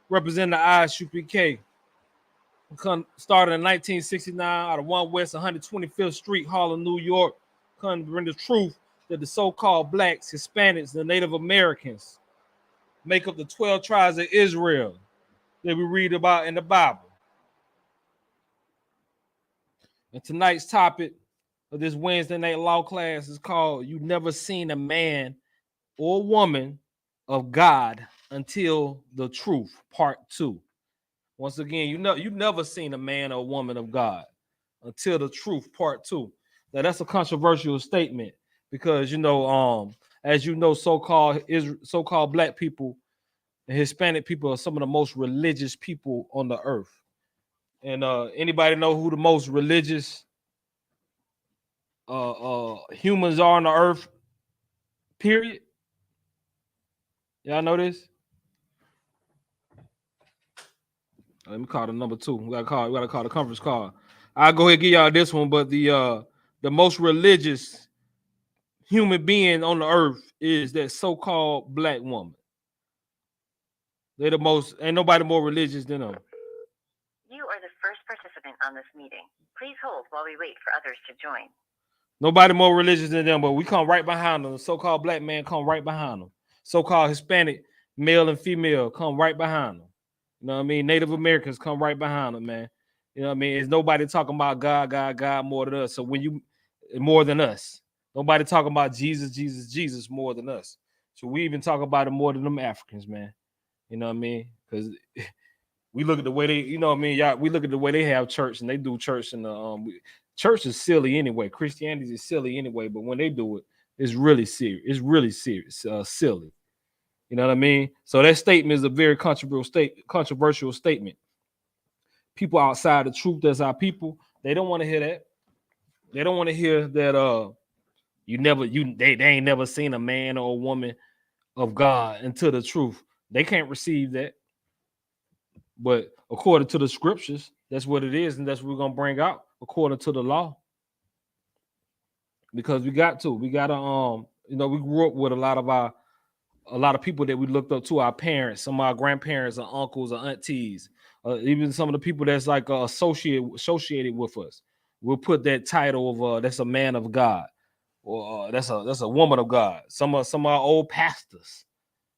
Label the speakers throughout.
Speaker 1: representing the Isupk. Started in 1969 out of 1 West 125th Street, Harlem, New York. Come to bring the truth that the so-called blacks, Hispanics, the Native Americans make up the 12 tribes of Israel that we read about in the Bible. And tonight's topic of this Wednesday night law class is called "You Never Seen a Man or Woman of God Until the Truth," Part 2. Once again, you never seen a man or woman of God until the truth, Part 2. Now that's a controversial statement because as you know, so-called black people and Hispanic people are some of the most religious people on the earth. And anybody know who the most religious humans are on the earth? Period. Y'all know this? Let me call the number 2. We gotta call the conference call. I'll go ahead and give y'all this one, but the most religious human being on the earth is that so-called black woman. They're the most, ain't nobody more religious than them.
Speaker 2: You are the first participant on this meeting. Please hold while we wait for others to join.
Speaker 1: Nobody more religious than them, but we come right behind them. The so-called black man come right behind them. So-called Hispanic male and female come right behind them. You know what I mean? Native Americans come right behind them, man. You know what I mean? There's nobody talking about God more than us. So when you more than us, nobody talking about Jesus more than us. So we even talk about it more than them Africans, man. You know what I mean? Because we look at the way they, you know what I mean? Y'all, we look at the way they have church and they do church, and church is silly anyway. Christianity is silly anyway, but when they do it, it's really serious. It's really serious, silly. You know what I mean? So that statement is a very controversial statement. People outside the truth, that's our people, they don't want to hear that. They don't want to hear that they ain't never seen a man or a woman of God until the truth. They can't receive that. But according to the scriptures, that's what it is, and that's what we're gonna bring out according to the law. Because we gotta we grew up with a lot of people that we looked up to, our parents, some of our grandparents or uncles or aunties, even some of the people that's like associated with us. We'll put that title of that's a man of God, or that's a woman of God. Some of our old pastors,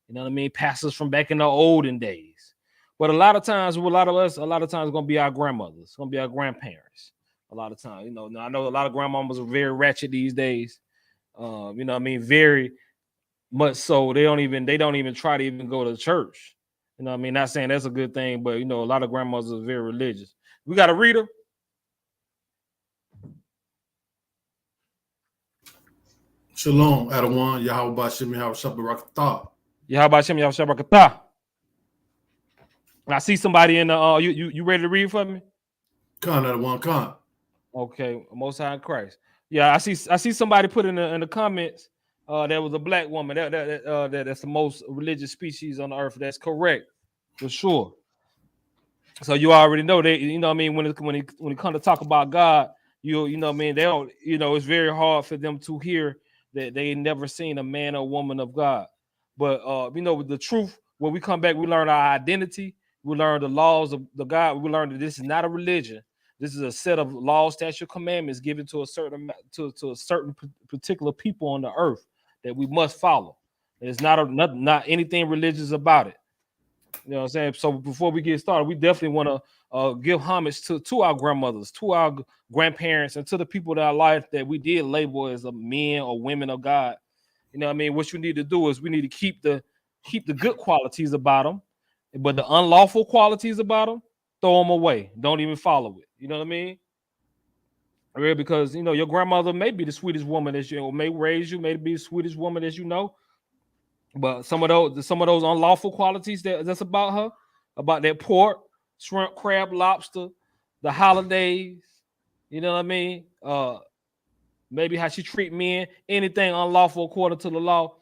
Speaker 1: you know what I mean, pastors from back in the olden days. But a lot of times it's gonna be our grandmothers, it's gonna be our grandparents. A lot of times, I know a lot of grandmamas are very ratchet these days. You know what I mean, very much so. They don't even try to even go to church. You know what I mean? Not saying that's a good thing, but a lot of grandmothers are very religious. We got a reader.
Speaker 3: Shalom, Adawan, Yahweh Bashim, Yahweh Shabbarakatah.
Speaker 1: Yahweh Bashim, Yahweh Shabbarakatah. I see somebody in the you ready to read for me?
Speaker 3: Khan, Adawan, Khan.
Speaker 1: Okay, Most High in Christ. Yeah, I see somebody put in the comments there was a black woman. That's the most religious species on the earth. That's correct, for sure. So you already know that, you know what I mean, when it comes to talk about God, you know what I mean, they don't, it's very hard for them to hear that they never seen a man or woman of God. But with the truth, when we come back, we learn our identity, we learn the laws of the God, we learn that this is not a religion. This is a set of laws, statutes, commandments given to a certain particular people on the earth that we must follow. It's not anything religious about it. You know what I'm saying? So before we get started, we definitely want to give homage to our grandmothers, to our grandparents, and to the people in our life that we did label as men or women of God. You know what I mean? What you need to do is we need to keep the good qualities about them, but the unlawful qualities about them, throw them away. Don't even follow it. You know what I mean? Really, because your grandmother may be the sweetest woman that may raise you, may be the sweetest woman as you know. But some of those unlawful qualities that's about her, about that pork, shrimp, crab, lobster, the holidays, you know what I mean? Maybe how she treat men, anything unlawful according to the law.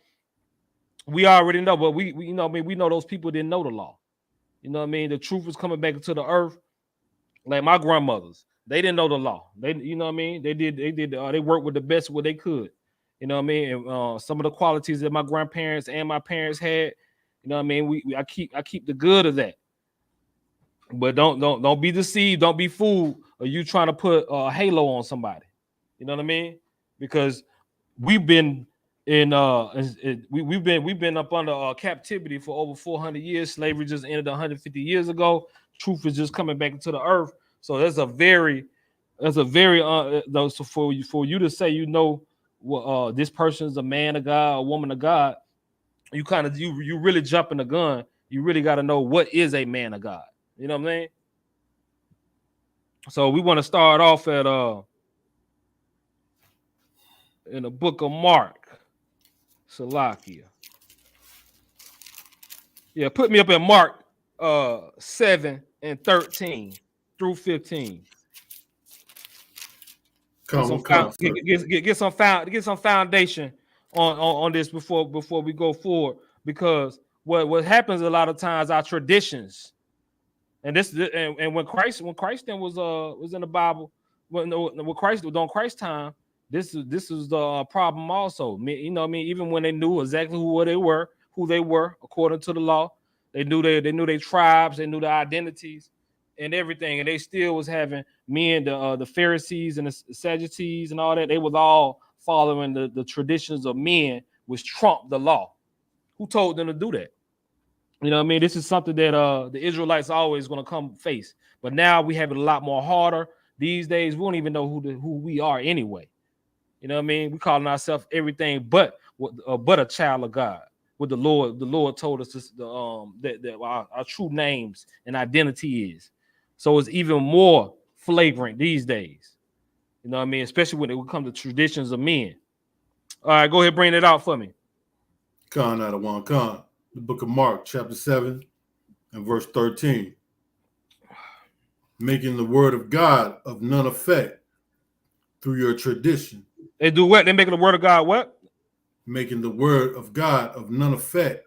Speaker 1: We already know, but we you know what I mean, we know those people didn't know the law. You know what I mean? The truth was coming back into the earth. Like my grandmothers, they didn't know the law. They, you know what I mean? They worked with the best what they could. You know what I mean? And some of the qualities that my grandparents and my parents had, you know what I mean? I keep the good of that. But don't be deceived. Don't be fooled. Or you trying to put a halo on somebody. You know what I mean? Because we've been in we've been up under captivity for over 400 years. Slavery just ended 150 years ago. Truth is just coming back into the earth. So so for you to say this person is a man of God, a woman of God, you kind of you really jumping the gun. You really got to know what is a man of God. You know what I mean? So we want to start off at in the book of Mark, Salakia. Yeah, put me up at Mark 7 and 13 through 15. Get some foundation on this before we go forward, because what happens a lot of times, our traditions, and when Christ then was in the Bible, when Christ was on Christ's time, this is the problem also. You know what I mean? Even when they knew exactly who they were according to the law, they knew their tribes, they knew their identities and everything, and they still was having men, the Pharisees and the Sadducees and all that. They was all following the traditions of men, which trumped the law. Who told them to do that? You know what I mean? This is something that the Israelites are always going to come face. But now we have it a lot more harder. These days, we don't even know who we are anyway. You know what I mean? We calling ourselves everything but a child of God. What the Lord told us that our true names and identity is. So it's even more flagrant these days. You know what I mean? Especially when it comes to traditions of men. All right, go ahead, bring it out for me.
Speaker 3: Khan out of one Khan. The book of Mark, chapter 7 and verse 13. Making the word of God of none effect through your tradition.
Speaker 1: They do what? They making the word of God what?
Speaker 3: Making the word of God of none effect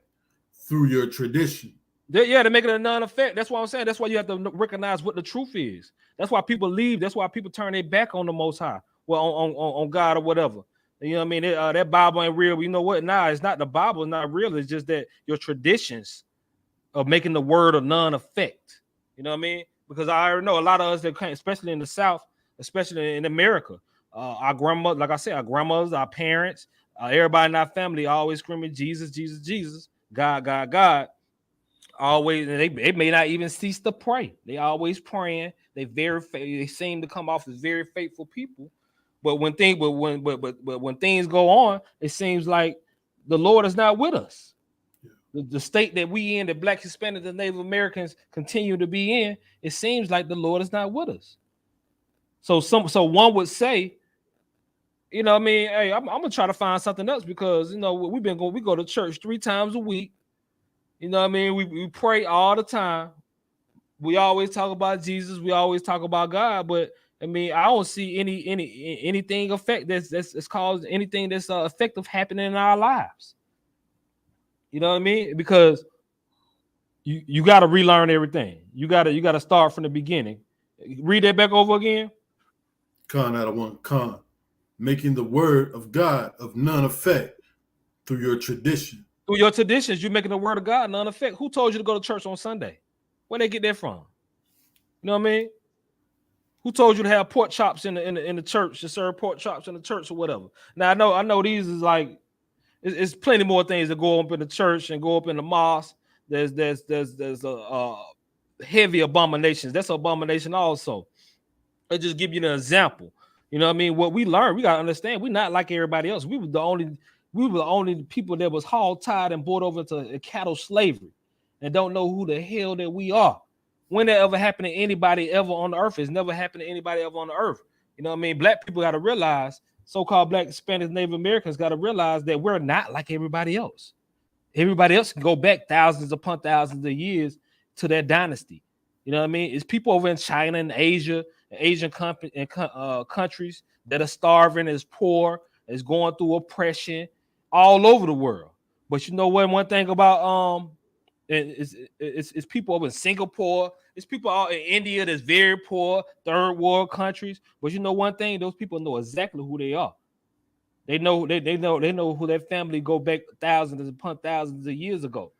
Speaker 3: through your tradition.
Speaker 1: They're making it a non-effect. That's what I'm saying. That's why you have to recognize what the truth is. That's why people leave. That's why people turn their back on the Most High, well, on God or whatever. You know what I mean? That Bible ain't real. You know what? Nah, it's not. The Bible is not real. It's just that your traditions of making the word of non-effect. You know what I mean? Because I already know a lot of us that came, especially in the South, especially in America, our grandmother, like I said, our grandmothers, our parents, everybody in our family always screaming Jesus, Jesus, Jesus, God, God, God. Always, they may not even cease to pray. They always praying. They seem to come off as very faithful people. But when things go on, it seems like the Lord is not with us. The state that we in, the Black, Hispanic, and Native Americans continue to be in, it seems like the Lord is not with us. So one would say, you know what I mean, hey, I'm gonna try to find something else, because you know we go to church 3 times a week. You know what I mean? We pray all the time. We always talk about Jesus. We always talk about God. But I mean, I don't see anything that's caused anything that's effective happening in our lives. You know what I mean? Because you got to relearn everything. You got to start from the beginning. Read that back over again.
Speaker 3: Con out of one Con. Making the word of God of none effect through your tradition.
Speaker 1: Through your traditions, you're making the word of God none effect. Who told you to go to church on Sunday? Where they get that from? You know what I mean? Who told you to have pork chops in the church, to serve pork chops in the church or whatever? Now I know these is like it's plenty more things that go up in the church and go up in the mosque. There's a heavy abominations. That's an abomination also. I'll just give you an example. You know what I mean? What we learned, we gotta understand, we're not like everybody else. We were the only people that was hauled, tied, and brought over to cattle slavery, and don't know who the hell that we are. When that ever happened to anybody ever on the earth? It's never happened to anybody ever on the earth. You know what I mean? Black people got to realize, so-called Black, Hispanic, Native Americans got to realize that we're not like everybody else. Everybody else can go back thousands upon thousands of years to their dynasty. You know what I mean? It's people over in China and Asia, Asian countries that are starving, is poor, is going through oppression all over the world. But you know what? One thing about it's people over in Singapore. It's people out in India that's very poor, third world countries. But you know one thing, those people know exactly who they are. They know who their family go back thousands upon thousands of years ago.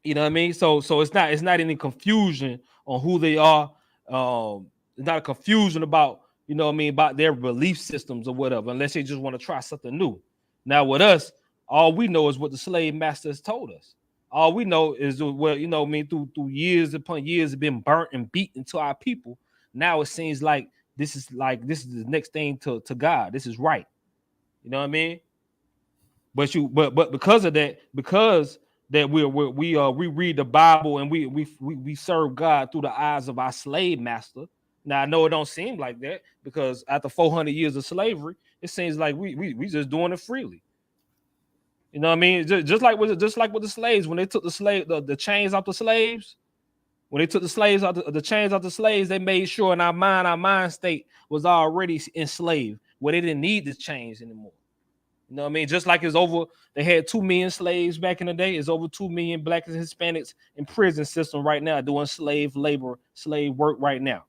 Speaker 1: You know what I mean? So it's not any confusion on who they are. Not a confusion about, you know what I mean, about their belief systems or whatever, unless they just want to try something new. Now with us, all we know is what the slave masters told us. All we know is, well, you know what I mean, through years upon years have been burnt and beaten to our people. Now it seems like this is the next thing to God. This is right. You know what I mean? But because of that, because that we read the Bible and we serve God through the eyes of our slave master. Now I know it don't seem like that, because after 400 years of slavery, it seems like we just doing it freely. You know what I mean? Just like with the slaves, when they took the chains off the slaves, when they took the slaves out the chains off the slaves, they made sure in our mind state was already enslaved, where they didn't need the chains anymore. You know what I mean? Just like it's over, they had 2 million slaves back in the day. It's over 2 million Blacks and Hispanics in prison system right now doing slave labor, slave work right now.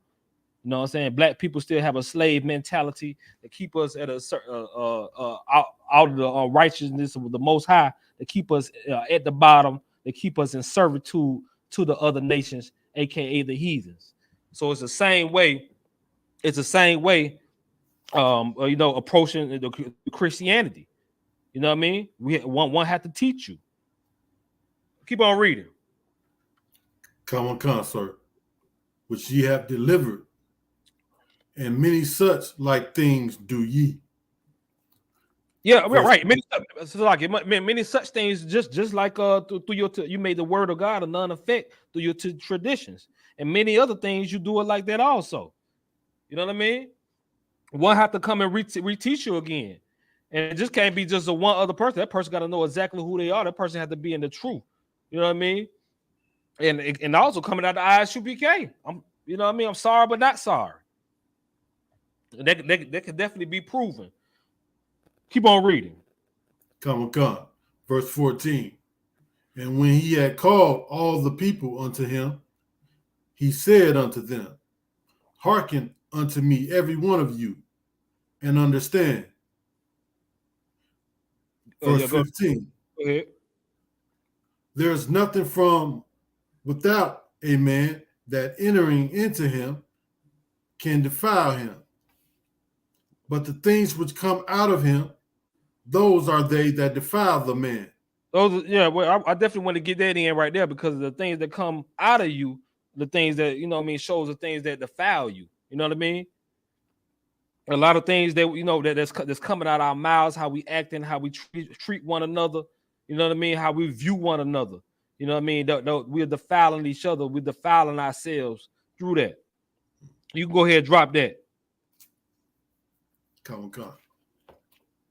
Speaker 1: You know what I'm saying? Black people still have a slave mentality that keep us at a certain out of the righteousness of the Most High, that keep us at the bottom, that keep us in servitude to the other nations, aka the heathens. So it's the same way. It's the same way. You know, approaching the Christianity. You know what I mean? One have to teach you. Keep on reading.
Speaker 3: Common concert, which ye have delivered, and many such like things do ye.
Speaker 1: Yeah, right. Many such things, just like through you made the word of God a none effect through your traditions, and many other things you do it like that also. You know what I mean? One have to come and reteach you again, and it just can't be just a one other person. That person got to know exactly who they are. That person has to be in the truth. You know what I mean? And also coming out the Isupk. You know what I mean? I'm sorry, but not sorry. That could definitely be proven. Keep on reading.
Speaker 3: Come. Verse 14. And when he had called all the people unto him, he said unto them, hearken unto me, every one of you, and understand. Verse 15.
Speaker 1: Go ahead.
Speaker 3: There is nothing from without a man that entering into him can defile him. But the things which come out of him, those are they that defile the man.
Speaker 1: Those, yeah, well, I definitely want to get that in right there, because of the things that come out of you, the things that, you know what I mean, shows the things that defile you. You know what I mean? A lot of things that, you know, that's coming out of our mouths, how we act and how we treat one another. You know what I mean? How we view one another. You know what I mean? We're defiling each other. We're defiling ourselves through that. You can go ahead and drop that.
Speaker 3: Come.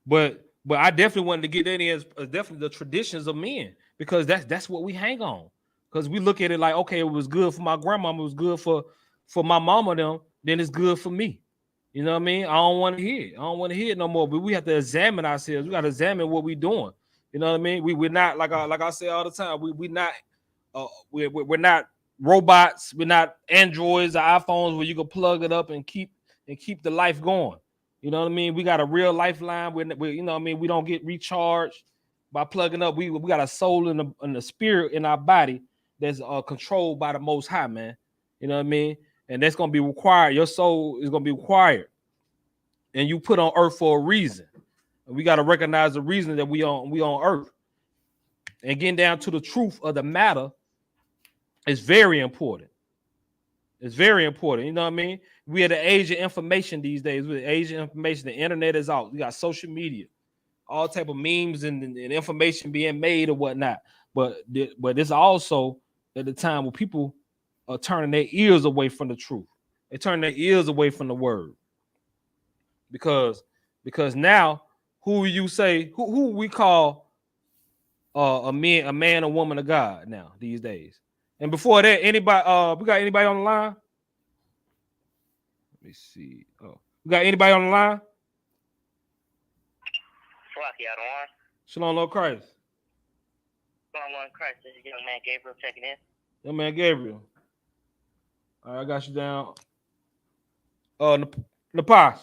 Speaker 1: But I definitely wanted to get that in as definitely the traditions of men, because that's what we hang on. Because we look at it like, okay, it was good for my grandmama, it was good for my mama, then it's good for me. You know what I mean? I don't want to hear it. I don't want to hear it no more. But we have to examine ourselves. We got to examine what we're doing. You know what I mean? We're not, like I say all the time, we're not robots. We're not androids or iPhones where you can plug it up and keep the life going. You know what I mean? We got a real lifeline. We you know what I mean? We don't get recharged by plugging up. We got a soul and the spirit in our body that's controlled by the Most High, man. You know what I mean? And that's going to be required. Your soul is going to be required. And you put on earth for a reason. And we got to recognize the reason that we on earth. And getting down to the truth of the matter is very important. It's very important. You know what I mean? We are the age of information these days. We're the age of information. The internet is out. We got social media, all type of memes and information being made or whatnot. But it's also at the time where people are turning their ears away from the truth. They turn their ears away from the word. Because now, who you say, who we call a man or woman of God now these days. And before that, anybody, we got anybody on the line? Let me see. Oh, we got anybody on the line? Shalom, Lord Christ.
Speaker 4: Shalom, Lord Christ. This is young man Gabriel checking in.
Speaker 1: Young man Gabriel. All right, I got you down. Napash.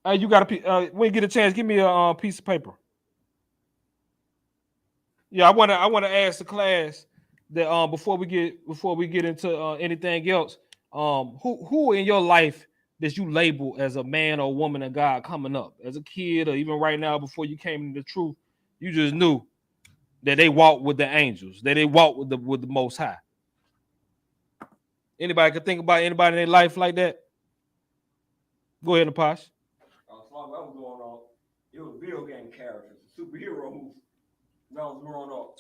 Speaker 1: Hey, you got when you get a chance, give me a piece of paper. Yeah, I want to ask the class that before we get into anything else, who in your life that you label as a man or woman of God coming up as a kid or even right now before you came into the truth, you just knew that they walked with the angels, that they walked with the Most High. Anybody can think about anybody in their life like that? Go ahead, Apash.
Speaker 5: As far as I was growing up, it was video game characters, superheroes. When I was growing up,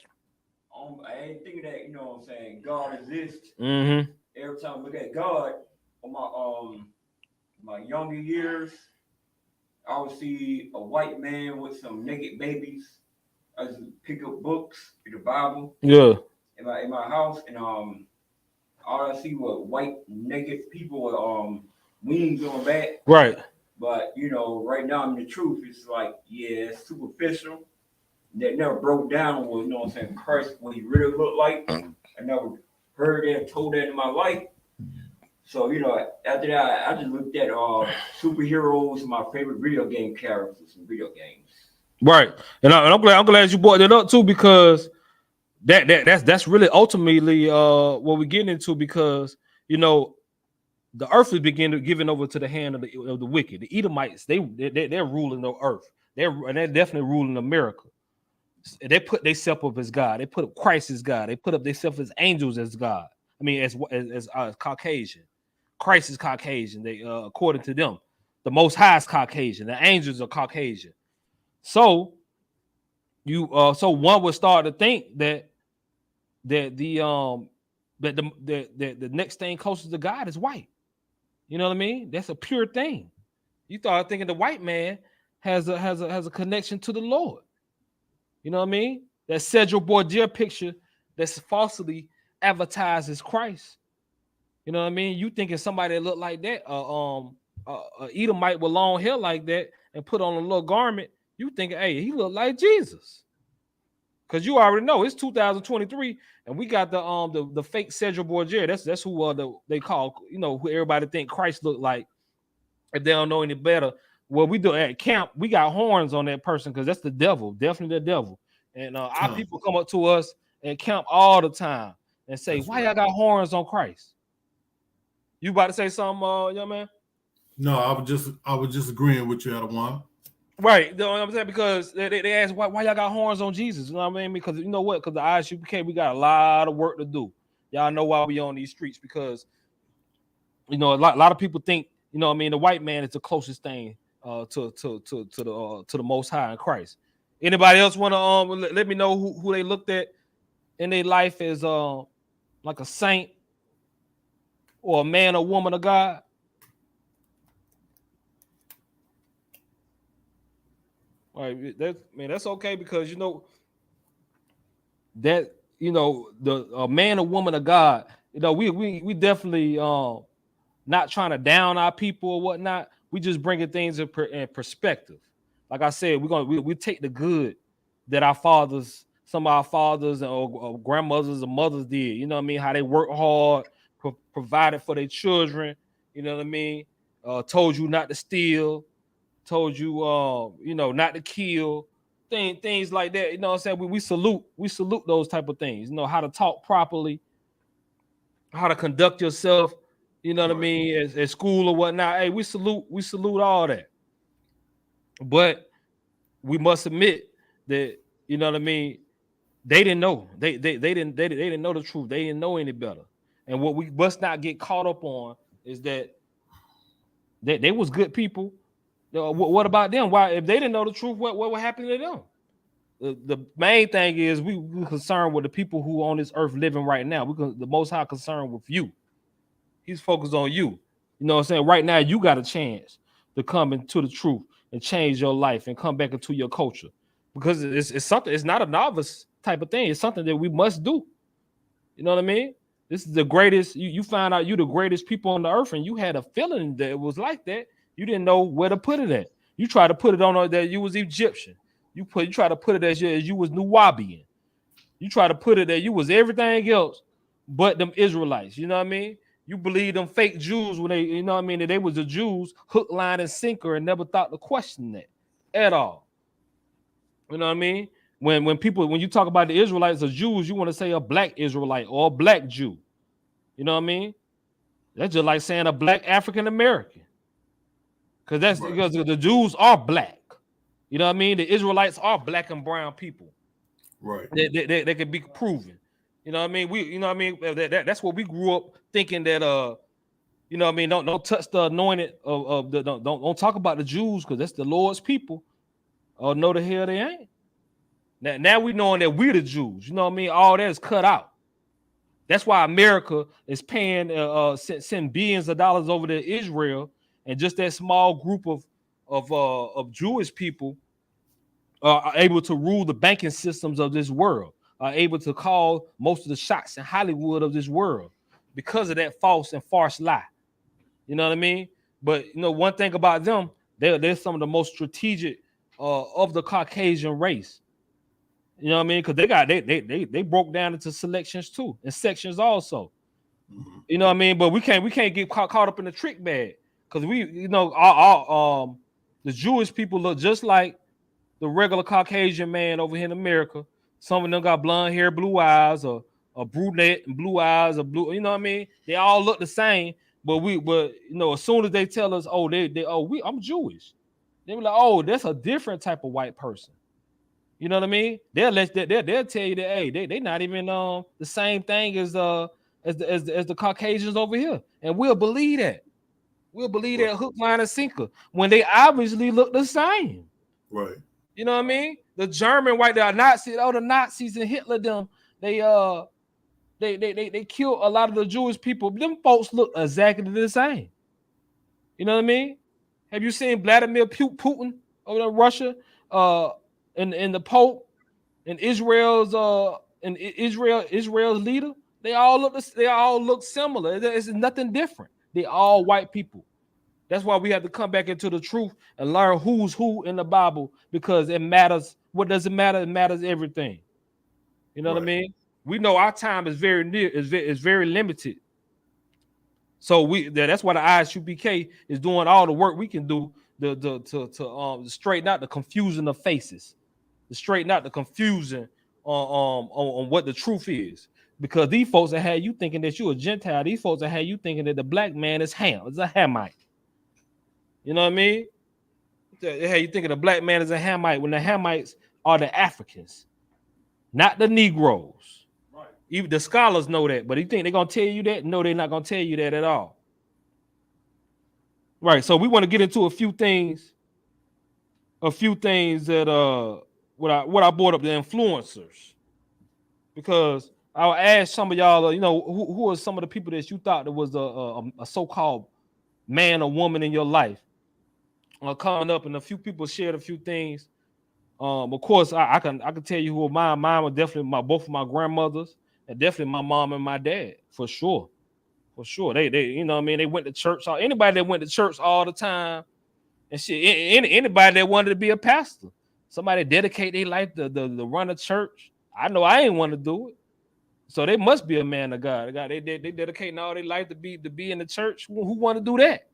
Speaker 5: I ain't thinking that, you know what I'm saying, God exists.
Speaker 1: Mm-hmm.
Speaker 5: Every time I look at God, on my younger years, I would see a white man with some naked babies. I just pick up books in the Bible.
Speaker 1: Yeah.
Speaker 5: In my house, and all I see was white naked people with wings on back.
Speaker 1: Right.
Speaker 5: But you know, right now in the truth, it's like, yeah, it's superficial. That never broke down what, you know what I'm saying, Christ, what he really looked like. I never heard that, told that in my life. So, you know, after that, I just looked at superheroes, my favorite video game characters in video games.
Speaker 1: Right. And I'm glad you brought that up too, because that's really ultimately what we're getting into, because you know the earth is giving over to the hand of the wicked. The Edomites, they're ruling the earth. They're definitely ruling America. They put themselves up as God. They put up Christ as God. They put up themselves as angels as God. I mean, as Caucasian. Christ is Caucasian. They according to them, the Most High is Caucasian. The angels are Caucasian. So so one would start to think that the next thing closest to God is white. You know what I mean? That's a pure thing. You start thinking the white man has a connection to the Lord. You know what I mean? That Cedric Borgia picture that's falsely advertised as Christ. You know what I mean? You thinking somebody that look like that, Edomite with long hair like that, and put on a little garment, you thinking, hey, he look like Jesus. Because you already know it's 2023, and we got the fake Cedric Borgia. That's who they call, you know, who everybody think Christ look like. If they don't know any better, well, we do at camp, we got horns on that person because that's the devil, definitely the devil. And our people come up to us at camp all the time and say, that's why y'all got horns on Christ? You about to say something, young man?
Speaker 3: No, I was just agreeing with you, Adawan.
Speaker 1: Right, you know what I'm saying? Because they ask why y'all got horns on Jesus. You know what I mean? Because you know what? Because the Isupk, we got a lot of work to do. Y'all know why we on these streets, because you know a lot of people think, you know what I mean, the white man is the closest thing to the Most High in Christ. Anybody else want to let me know who they looked at in their life as like a saint or a man or woman of God? All right, that's okay, because you know that, you know, the man or woman of God, you know, we definitely not trying to down our people or whatnot. We just bringing things in perspective. Like I said, we take the good that some of our fathers or grandmothers or mothers did. You know what I mean? How they worked hard, provided for their children. You know what I mean? Told you not to steal. Told you, you know, not to kill. Things like that. You know what I'm saying? We salute those type of things. You know, how to talk properly, how to conduct yourself. You know what I mean? At school or whatnot. Hey, we salute all that. But we must admit that, you know what I mean, they didn't know. They didn't know the truth. They didn't know any better. And what we must not get caught up on is that they was good people. What about them? Why, if they didn't know the truth, what would happen to them? The main thing is we're concerned with the people who on this earth living right now. The Most High concerned with you. He's focused on you. You know what I'm saying? Right now, you got a chance to come into the truth and change your life and come back into your culture, because it's something. It's not a novice type of thing. It's something that we must do. You know what I mean? This is the greatest. You find out you the greatest people on the earth, and you had a feeling that it was like that. You didn't know where to put it at. You tried to put it on that you was Egyptian. You try to put it as you was Nuwabian. You try to put it that you was everything else but them Israelites. You know what I mean? You believe them fake Jews when they, you know what I mean, that they was the Jews, hook, line, and sinker, and never thought to question that at all. You know what I mean? when you talk about the Israelites or Jews, you want to say a black Israelite or a black Jew. You know what I mean? That's just like saying a black African American. Because that's because the Jews are black. You know what I mean? The Israelites are black and brown people.
Speaker 3: Right.
Speaker 1: They can be proven. You know what I mean? That's what we grew up thinking that you know what I mean, don't touch the anointed of the don't talk about the Jews because that's the Lord's people. Oh, no, the hell they ain't. Now we knowing that we're the Jews. You know what I mean? All that is cut out. That's why America is paying send billions of dollars over to Israel, and just that small group of Jewish people are able to rule the banking systems of this world, are able to call most of the shots in Hollywood of this world because of that false and farce lie. You know what I mean? But you know, one thing about them, they're some of the most strategic of the Caucasian race. You know what I mean? Because they broke down into selections too, and sections also.
Speaker 3: Mm-hmm.
Speaker 1: You know what I mean? But we can't get caught up in the trick bag because our the Jewish people look just like the regular Caucasian man over here in America. Some of them got blonde hair, blue eyes, or a brunette and blue eyes, or blue. You know what I mean? They all look the same, but you know, as soon as they tell us, I'm Jewish, they be like, oh, that's a different type of white person. You know what I mean? They'll tell you that, hey, they not even the same thing as the Caucasians over here, and we'll believe that. We'll believe that hook, line, and sinker when they obviously look the same.
Speaker 3: Right.
Speaker 1: You know what I mean? The German white, the Nazis and Hitler, they killed a lot of the Jewish people. Them folks look exactly the same. You know what I mean? Have you seen Vladimir Putin over there in Russia? And the Pope and Israel's leader, they all look similar. It's nothing different. They all white people. That's why we have to come back into the truth and learn who's who in the Bible, because it matters. What does it matter? It matters everything. You know what I mean? We know our time is very near, is very limited. So that's why the Isupk is doing all the work we can do to straighten out the confusion of faces, to straighten out the confusion on what the truth is. Because these folks that had you thinking that you're a Gentile, these folks that had you thinking that the black man is is a Hamite. You know what I mean? They had you thinking the black man is a Hamite when the Hamites are the Africans, not the Negroes. Right. Even the scholars know that, but you think they're gonna tell you that? No, they're not gonna tell you that at all. Right. So we want to get into a few things that what I brought up, the influencers, because I'll ask some of y'all, you know, who are some of the people that you thought that was a so-called man or woman in your life coming up, and a few people shared a few things. Of course, I can tell you who mine were definitely both of my grandmothers, and definitely my mom and my dad, for sure. For sure. They you know what I mean, they went to church. Anybody that went to church all the time and shit, anybody that wanted to be a pastor, somebody dedicate their life to run a church. I know I ain't want to do it. So they must be a man of God. They dedicating all their life to be in the church. Who want to do that?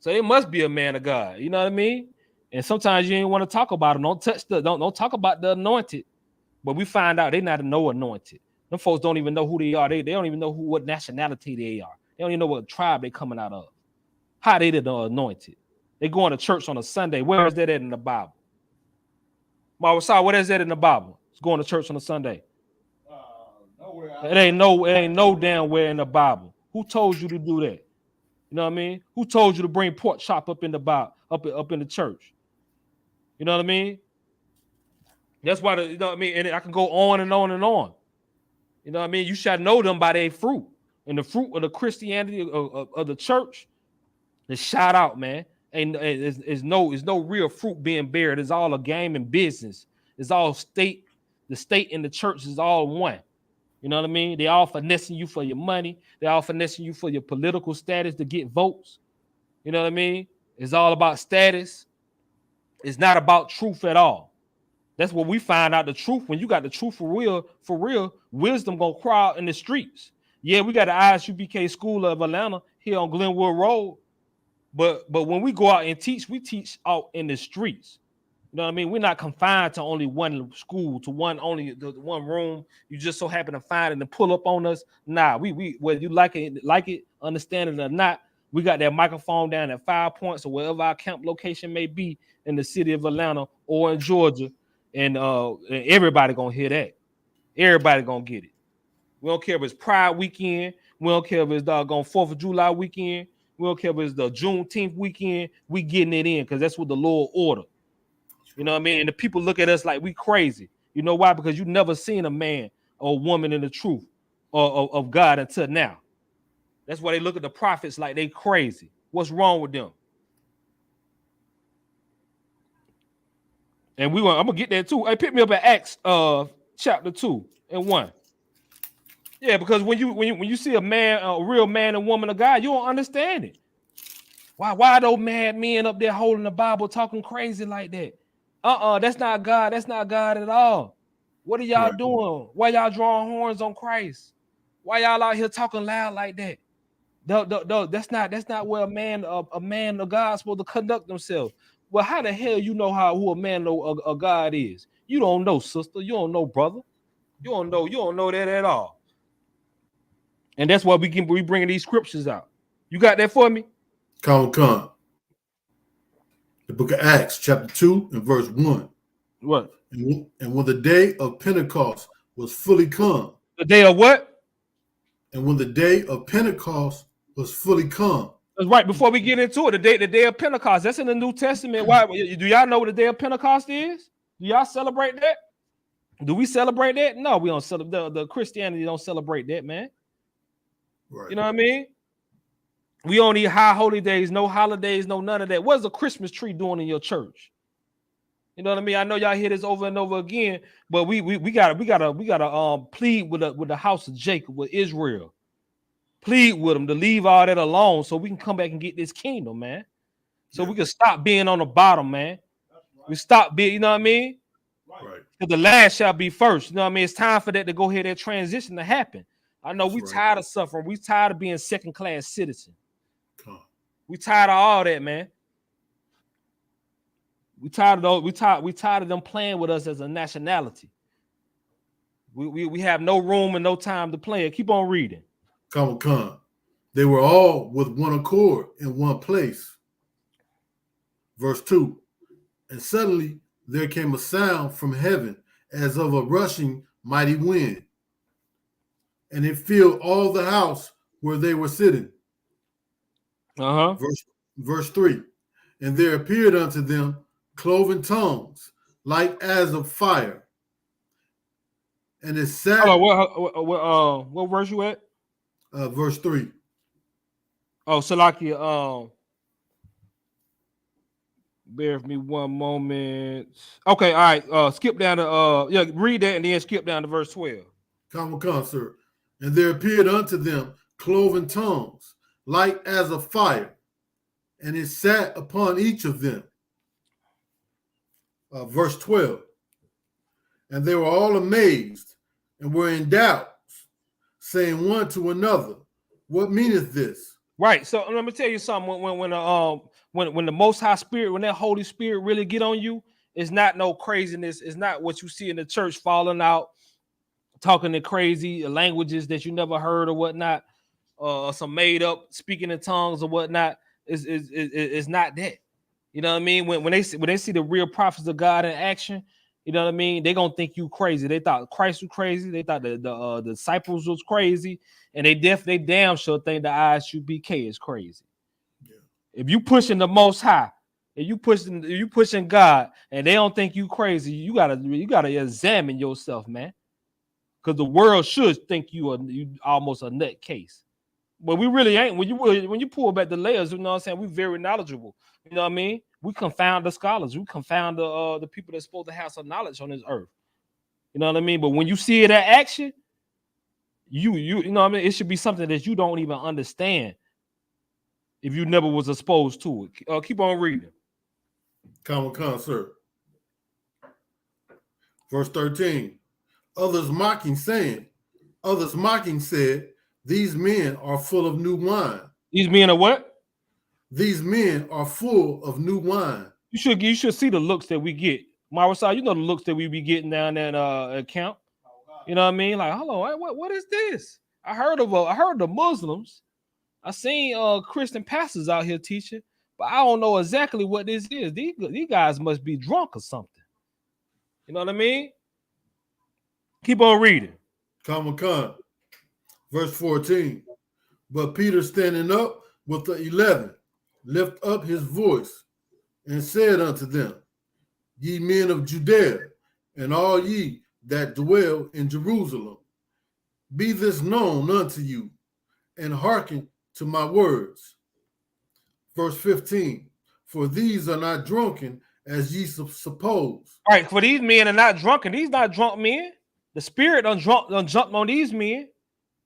Speaker 1: So they must be a man of God. You know what I mean? And sometimes you ain't want to talk about them. Don't talk about the anointed. But we find out they're not no anointed. Them folks don't even know who they are. They don't even know what nationality they are. They don't even know what tribe they're coming out of. How they the anointed. They going to church on a Sunday. Where is that in the Bible? Mawasai, what is that in the Bible? It's going to church on a Sunday. Nowhere. It ain't no damn where in the Bible. Who told you to do that? You know what I mean? Who told you to bring pork chop up in the Bible, up in the church? You know what I mean? That's why you know what I mean. And I can go on and on and on. You know what I mean? You shall know them by their fruit, and the fruit of the Christianity of the church is shout out, man. And it's no real fruit being bared. It's all a game and business. It's all state. The state and the church is all one. You know what I mean? They all finessing you for your money. They all finessing you for your political status to get votes. You know what I mean? It's all about status. It's not about truth at all. That's what we find out, the truth. When you got the truth for real, wisdom gonna cry out in the streets. Yeah, we got the Isupk School of Atlanta here on Glenwood Road. But when we go out and teach, we teach out in the streets. You You know what I mean? We're not confined to only one school, to one room. You just so happen to find it and pull up on us. Nah, we whether you like it, understand it or not, we got that microphone down at 5 Points or wherever our camp location may be in the city of Atlanta or in Georgia, and everybody gonna hear that. Everybody gonna get it. We don't care if it's Pride weekend. We don't care if it's doggone 4th of July weekend. We don't care if it's the Juneteenth weekend. We getting it in because that's what the Lord ordered. You know what I mean? And the people look at us like we crazy. You know why? Because you never seen a man or woman in the truth of God until now. That's why they look at the prophets like they crazy. What's wrong with them? And I'm gonna get there too. Hey, pick me up at Acts chapter 2 and 1. Yeah, because when you see a man, a real man and woman of God, you don't understand it. Why those mad men up there holding the Bible talking crazy like that? That's not God. That's not God at all. What are y'all doing? Why y'all drawing horns on Christ? Why y'all out here talking loud like that? That's not where a man of God is supposed to conduct themselves. Well, how the hell you know who a man of God is? You don't know, sister. You don't know, brother. You don't know that at all. And that's why we bringing these scriptures out. You got that for me?
Speaker 3: Come. The book of Acts, chapter 2 and verse 1.
Speaker 1: What?
Speaker 3: And when the day of Pentecost was fully come.
Speaker 1: The day of what?
Speaker 3: And when the day of Pentecost was fully come.
Speaker 1: That's right. Before we get into it, the day of Pentecost. That's in the New Testament. Why do y'all know what the day of Pentecost is? Do y'all celebrate that? Do we celebrate that? No, we don't celebrate. The Christianity don't celebrate that, man.
Speaker 3: Right.
Speaker 1: You know what I mean? We don't need high holy days, no holidays, no none of that. What's a Christmas tree doing in your church? You know what I mean? I know y'all hear this over and over again, but we gotta plead with the house of Jacob, with Israel. Plead with them to leave all that alone so we can come back and get this kingdom, man. So we can stop being on the bottom, man. We stop being, you know what I mean?
Speaker 3: Right.
Speaker 1: Because the last shall be first. You know what I mean? It's time for that to go ahead, that transition to happen. I know we tired of suffering. We tired of being second-class citizens. We tired of all that, man. We tired of those. We tired of them playing with us as a nationality. We have no room and no time to play it. Keep on reading.
Speaker 3: Come. They were all with one accord in one place. Verse 2. And suddenly there came a sound from heaven as of a rushing mighty wind, and it filled all the house where they were sitting. Verse 3. And there appeared unto them cloven tongues, like as of fire. And it sat.
Speaker 1: What verse you at?
Speaker 3: Verse 3.
Speaker 1: Oh, Salakia. Bear with me one moment. Okay, all right. Skip down to read that and then skip down to verse 12.
Speaker 3: Come, sir. And there appeared unto them cloven tongues, like as of fire, and it sat upon each of them. Verse 12. And they were all amazed and were in doubt, saying one to another, what meaneth this?
Speaker 1: Right. So let me tell you something. When the Most High Spirit, when that Holy Spirit really get on you, it's not no craziness. It's not what you see in the church falling out, talking in crazy languages that you never heard or whatnot, some made up speaking in tongues or whatnot. It's not that. You know what I mean? When they see the real prophets of God in action, you know what I mean? They're gonna think you crazy. They thought Christ was crazy, they thought the disciples was crazy, and they damn sure think the Isupk is crazy. Yeah. If you pushing the Most High, if you pushing God, and they don't think you crazy, you gotta examine yourself, man. Because the world should think you almost a nut case. But we really ain't. When you pull back the layers, you know what I'm saying? We're very knowledgeable. You know what I mean? We confound the scholars. We confound the people that's supposed to have some knowledge on this earth. You know what I mean? But when you see it at action, you know what I mean? It should be something that you don't even understand if you never was exposed to it. Keep on reading.
Speaker 3: Come, sir. Verse 13. Others mocking said, these men are full of new wine.
Speaker 1: These men are what?
Speaker 3: These men are full of new wine.
Speaker 1: You should see the looks that we get. Marasai, you know the looks that we be getting down that account. You know what I mean? Like, hello, what is this? I heard the Muslims. I seen Christian pastors out here teaching, but I don't know exactly what this is. These guys must be drunk or something. You know what I mean? Keep on reading.
Speaker 3: Come. Verse 14. But Peter, standing up with the 11, lift up his voice and said unto them, Ye men of Judea, and all ye that dwell in Jerusalem, be this known unto you, and hearken to my words. Verse 15. For these are not drunken, as ye suppose.
Speaker 1: All right, for these men are not drunken. These not drunk men. The spirit done jumped on these men.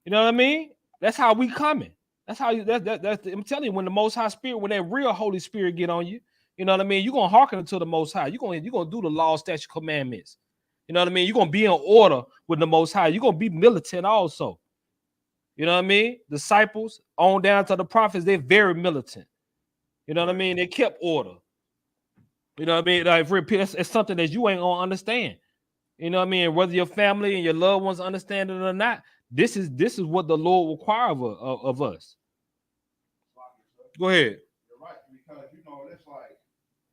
Speaker 1: You know what I mean? That's how we coming. That's how you. I'm telling you, when the Most High Spirit, when that real Holy Spirit get on you, you know what I mean. You're gonna hearken to the Most High. You're gonna do the law, statute, commandments. You know what I mean. You're gonna be in order with the Most High. You're gonna be militant also. You know what I mean. Disciples on down to the prophets, they're very militant. You know what I mean. They kept order. You know what I mean. Like, it's something that you ain't gonna understand. You know what I mean. Whether your family and your loved ones understand it or not. This is what the Lord requires of us. Go ahead.
Speaker 6: You're right, because it's like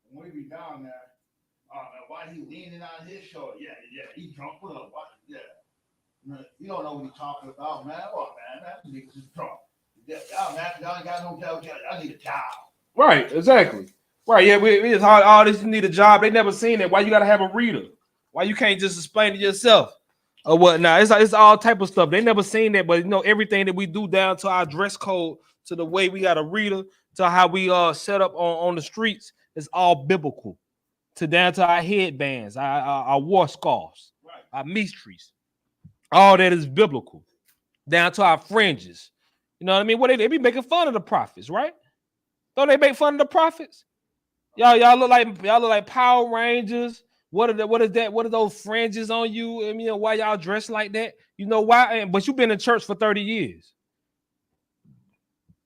Speaker 6: when we be down there, why he leaning on his shoulder? Yeah, he drunk with us. Yeah, you don't know what he's talking about, man. Oh man, that nigga's just drunk. Y'all, man, y'all ain't got no job. I need a job.
Speaker 1: Right, exactly. Right, yeah, we it's hard. All this, you need a job. They never seen it. Why you gotta have a reader? Why you can't just explain it yourself? Or whatnot. It's all type of stuff. They never seen that, but everything that we do down to our dress code, to the way we got a reader, to how we set up on the streets, is all biblical. To down to our headbands, our war scarves, right, our mysteries. All that is biblical. Down to our fringes. You know what I mean? What they be making fun of the prophets, right? Don't they make fun of the prophets? Y'all look like Power Rangers. What is that? What are those fringes on you? I mean, why y'all dressed like that? You know why? But you've been in church for 30 years.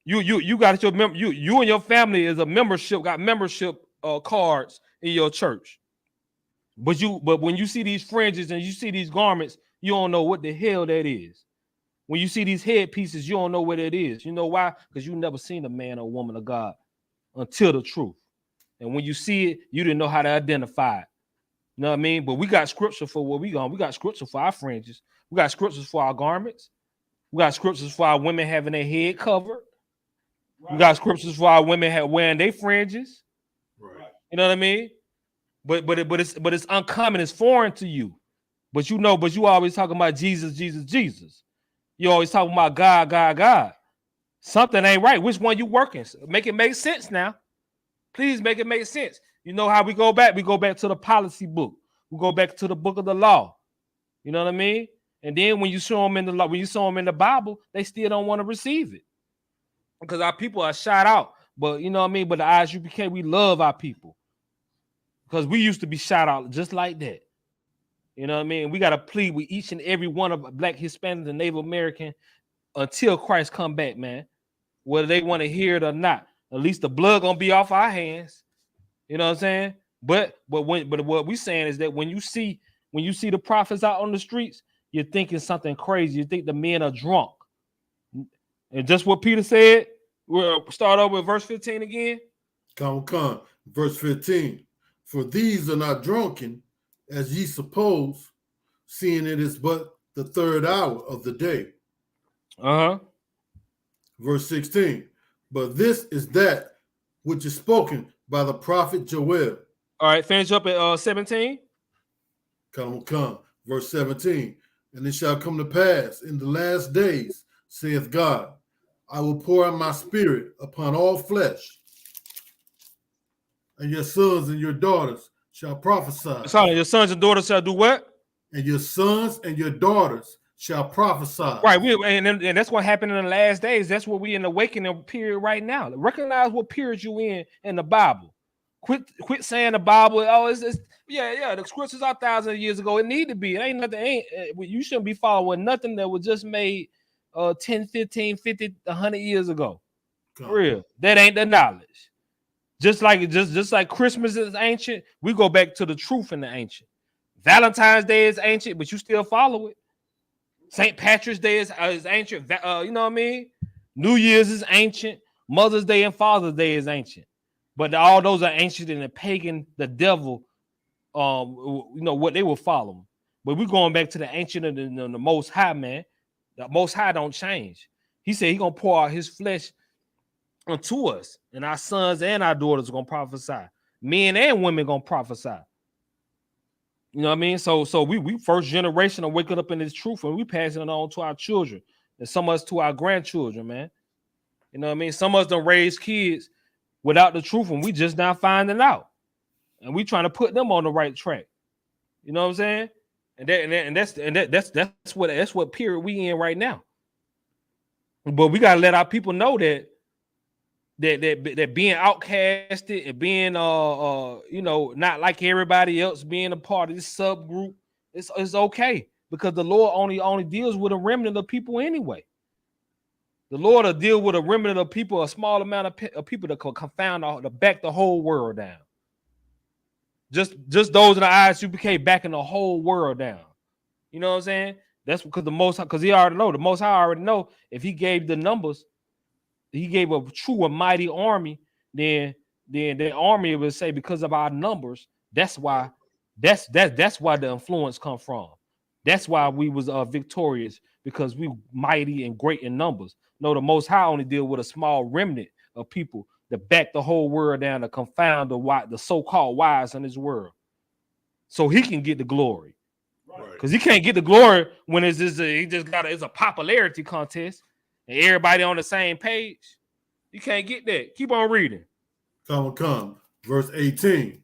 Speaker 1: You got you and your family is got membership cards in your church. But when you see these fringes and you see these garments, you don't know what the hell that is. When you see these headpieces, you don't know what it is. You know why? Because you never seen a man or woman of God until the truth. And when you see it, you didn't know how to identify it. You know what I mean? But we got scripture for what we going. We got scripture for our fringes. We got scriptures for our garments. We got scriptures for our women having their head covered. Right. We got scriptures for our women wearing their fringes. Right. You know what I mean? But it's uncommon. It's foreign to you. But you always talking about Jesus. You always talking about God. Something ain't right. Which one you working? Make it make sense now. Please make it make sense. You know how we go back? We go back to the policy book. We go back to the book of the law. You know what I mean? And then when you show them in the law, when you show them in the Bible, they still don't want to receive it. Because our people are shot out. But you know what I mean? But the Isupk, we love our people. Because we used to be shot out just like that. You know what I mean? We got to plead with each and every one of Black, Hispanic, and Native American until Christ come back, man. Whether they want to hear it or not. At least the blood gonna be off our hands. You know what I'm saying? But what we saying is that when you see the prophets out on the streets, you're thinking something crazy. You think the men are drunk. And just what Peter said, we'll start over with verse 15 again.
Speaker 3: Come. Verse 15. For these are not drunken, as ye suppose, seeing it is but the third hour of the day. Verse 16. But this is that which is spoken by the prophet Joel.
Speaker 1: All right, finish up at 17.
Speaker 3: Come. Verse 17. And it shall come to pass in the last days, saith God, I will pour out my spirit upon all flesh, and your sons and your daughters shall prophesy.
Speaker 1: Sorry, your sons and daughters shall do what?
Speaker 3: And your sons and your daughters shall prophesy.
Speaker 1: Right, and that's what happened in the last days. That's what we in the awakening period right now. Recognize what period you in the Bible. Quit saying the Bible. Oh, it's the scriptures are thousands of years ago. It need to be. It ain't nothing. You shouldn't be following nothing that was just made 10, 15, 50, 100 years ago. For real. That ain't the knowledge. Just like Christmas is ancient, we go back to the truth in the ancient. Valentine's Day is ancient, but you still follow it. St. Patrick's Day is ancient. You know what I mean? New Year's is ancient. Mother's Day and Father's Day is ancient. But all those are ancient in the pagan, the devil, what they will follow. But we're going back to the ancient of the Most High, man. The Most High don't change. He said he's going to pour out his flesh unto us, and our sons and our daughters are going to prophesy. Men and women going to prophesy. You know what I mean? So we first generation are waking up in this truth, and we passing it on to our children, and some of us to our grandchildren, man. You know what I mean? Some of us don't raise kids without the truth, and we just now finding out, and we trying to put them on the right track. You know what I'm saying? And that's what period we in right now. But we gotta let our people know that being outcasted and being not like everybody else, being a part of this subgroup, it's okay, because the Lord only deals with a remnant of people anyway. The Lord will deal with a remnant of people, a small amount of people that can confound to back the whole world down. Just those in the Isupk backing the whole world down. You know what I'm saying? That's because he already know. The Most High already know if he gave the numbers, he gave a true and mighty army, then the army would say, because of our numbers, that's why the influence come from. That's why we was victorious, because we mighty and great in numbers. No, the Most High only deal with a small remnant of people that back the whole world down, to confound the so-called wise in this world, so he can get the glory. Because he can't get the glory when it's a popularity contest and everybody on the same page. You can't get that. Keep on reading.
Speaker 3: Come. Verse 18.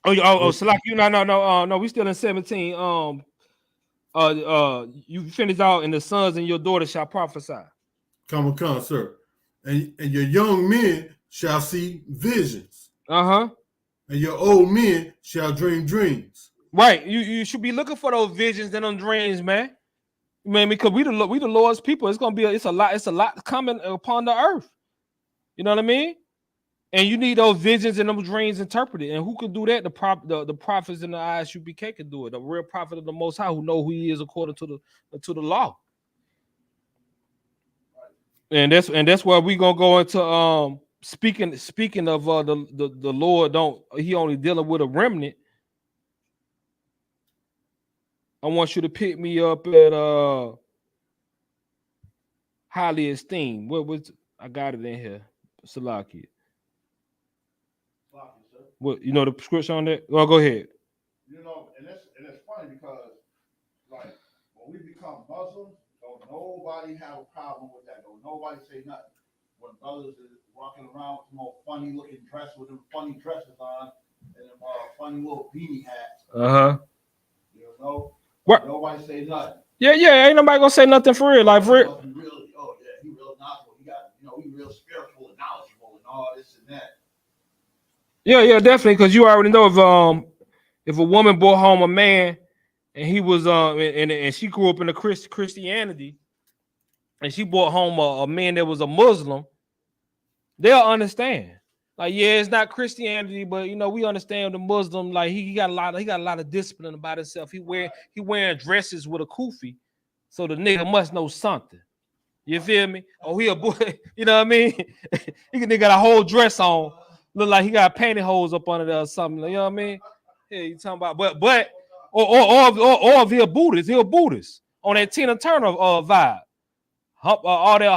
Speaker 1: Salaki, no, we still in 17. You finished out, and the sons and your daughters shall prophesy.
Speaker 3: Come, sir. And your young men shall see visions.
Speaker 1: Uh-huh.
Speaker 3: And your old men shall dream dreams.
Speaker 1: Right. You should be looking for those visions and them dreams, man. Man, because we the Lord's people. It's a lot coming upon the earth. You know what I mean? And you need those visions and them dreams interpreted. And who can do that? The prophets in the Isupk can do it. The real prophet of the Most High, who know who he is according to the law. And that's why we gonna go into speaking of the Lord. He only dealing with a remnant. I want you to pick me up at highly esteemed. What was I got it in here? Salaki. What, you know the prescription on that? Well, go ahead.
Speaker 6: You know, and it's funny because, like, when we become Muslims, don't nobody have a problem with that. Don't nobody say nothing. When brothers is walking around with some old funny looking dress with them funny dresses on and them funny little beanie hats. You know, what? Nobody say nothing.
Speaker 1: Yeah, ain't nobody gonna say nothing for real. Like, for real.
Speaker 6: He real knowledgeable. He got, he real spiritual and knowledgeable and all this and that.
Speaker 1: Yeah, definitely, because you already know if a woman brought home a man and he was and she grew up in the Christianity, and she brought home a man that was a Muslim, they'll understand. Like, yeah, it's not Christianity, but we understand the Muslim. Like, he got a lot of discipline about himself. He wearing dresses with a kufi, so the nigga must know something. You feel me? Oh, he a boy. You know what I mean? He got a whole dress on. Look like he got pantyhose up under there or something. You know what I mean? Yeah, you talking about, but if he a Buddhist on that Tina Turner vibe. All that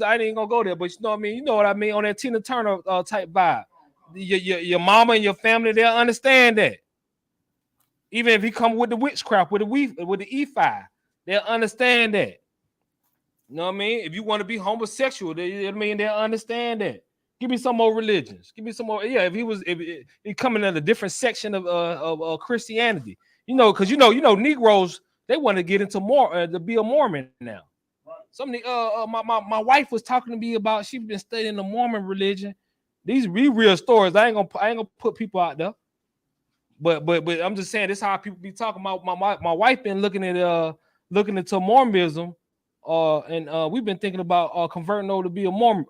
Speaker 1: I ain't gonna go there, but you know what I mean. You know what I mean, on that Tina Turner type vibe. Your mama and your family, they'll understand that. Even if he come with the witchcraft, with the E5, they'll understand that. You know what I mean? If you want to be homosexual, they'll understand that. Give me some more religions. Give me some more. Yeah, if he coming in a different section of Christianity, because Negroes, they want to get into more to be a Mormon now. Something my wife was talking to me about. She's been studying the Mormon religion. These real stories. I ain't gonna put people out there. But I'm just saying this is how people be talking about. My wife been looking into Mormonism and we've been thinking about converting over to be a Mormon.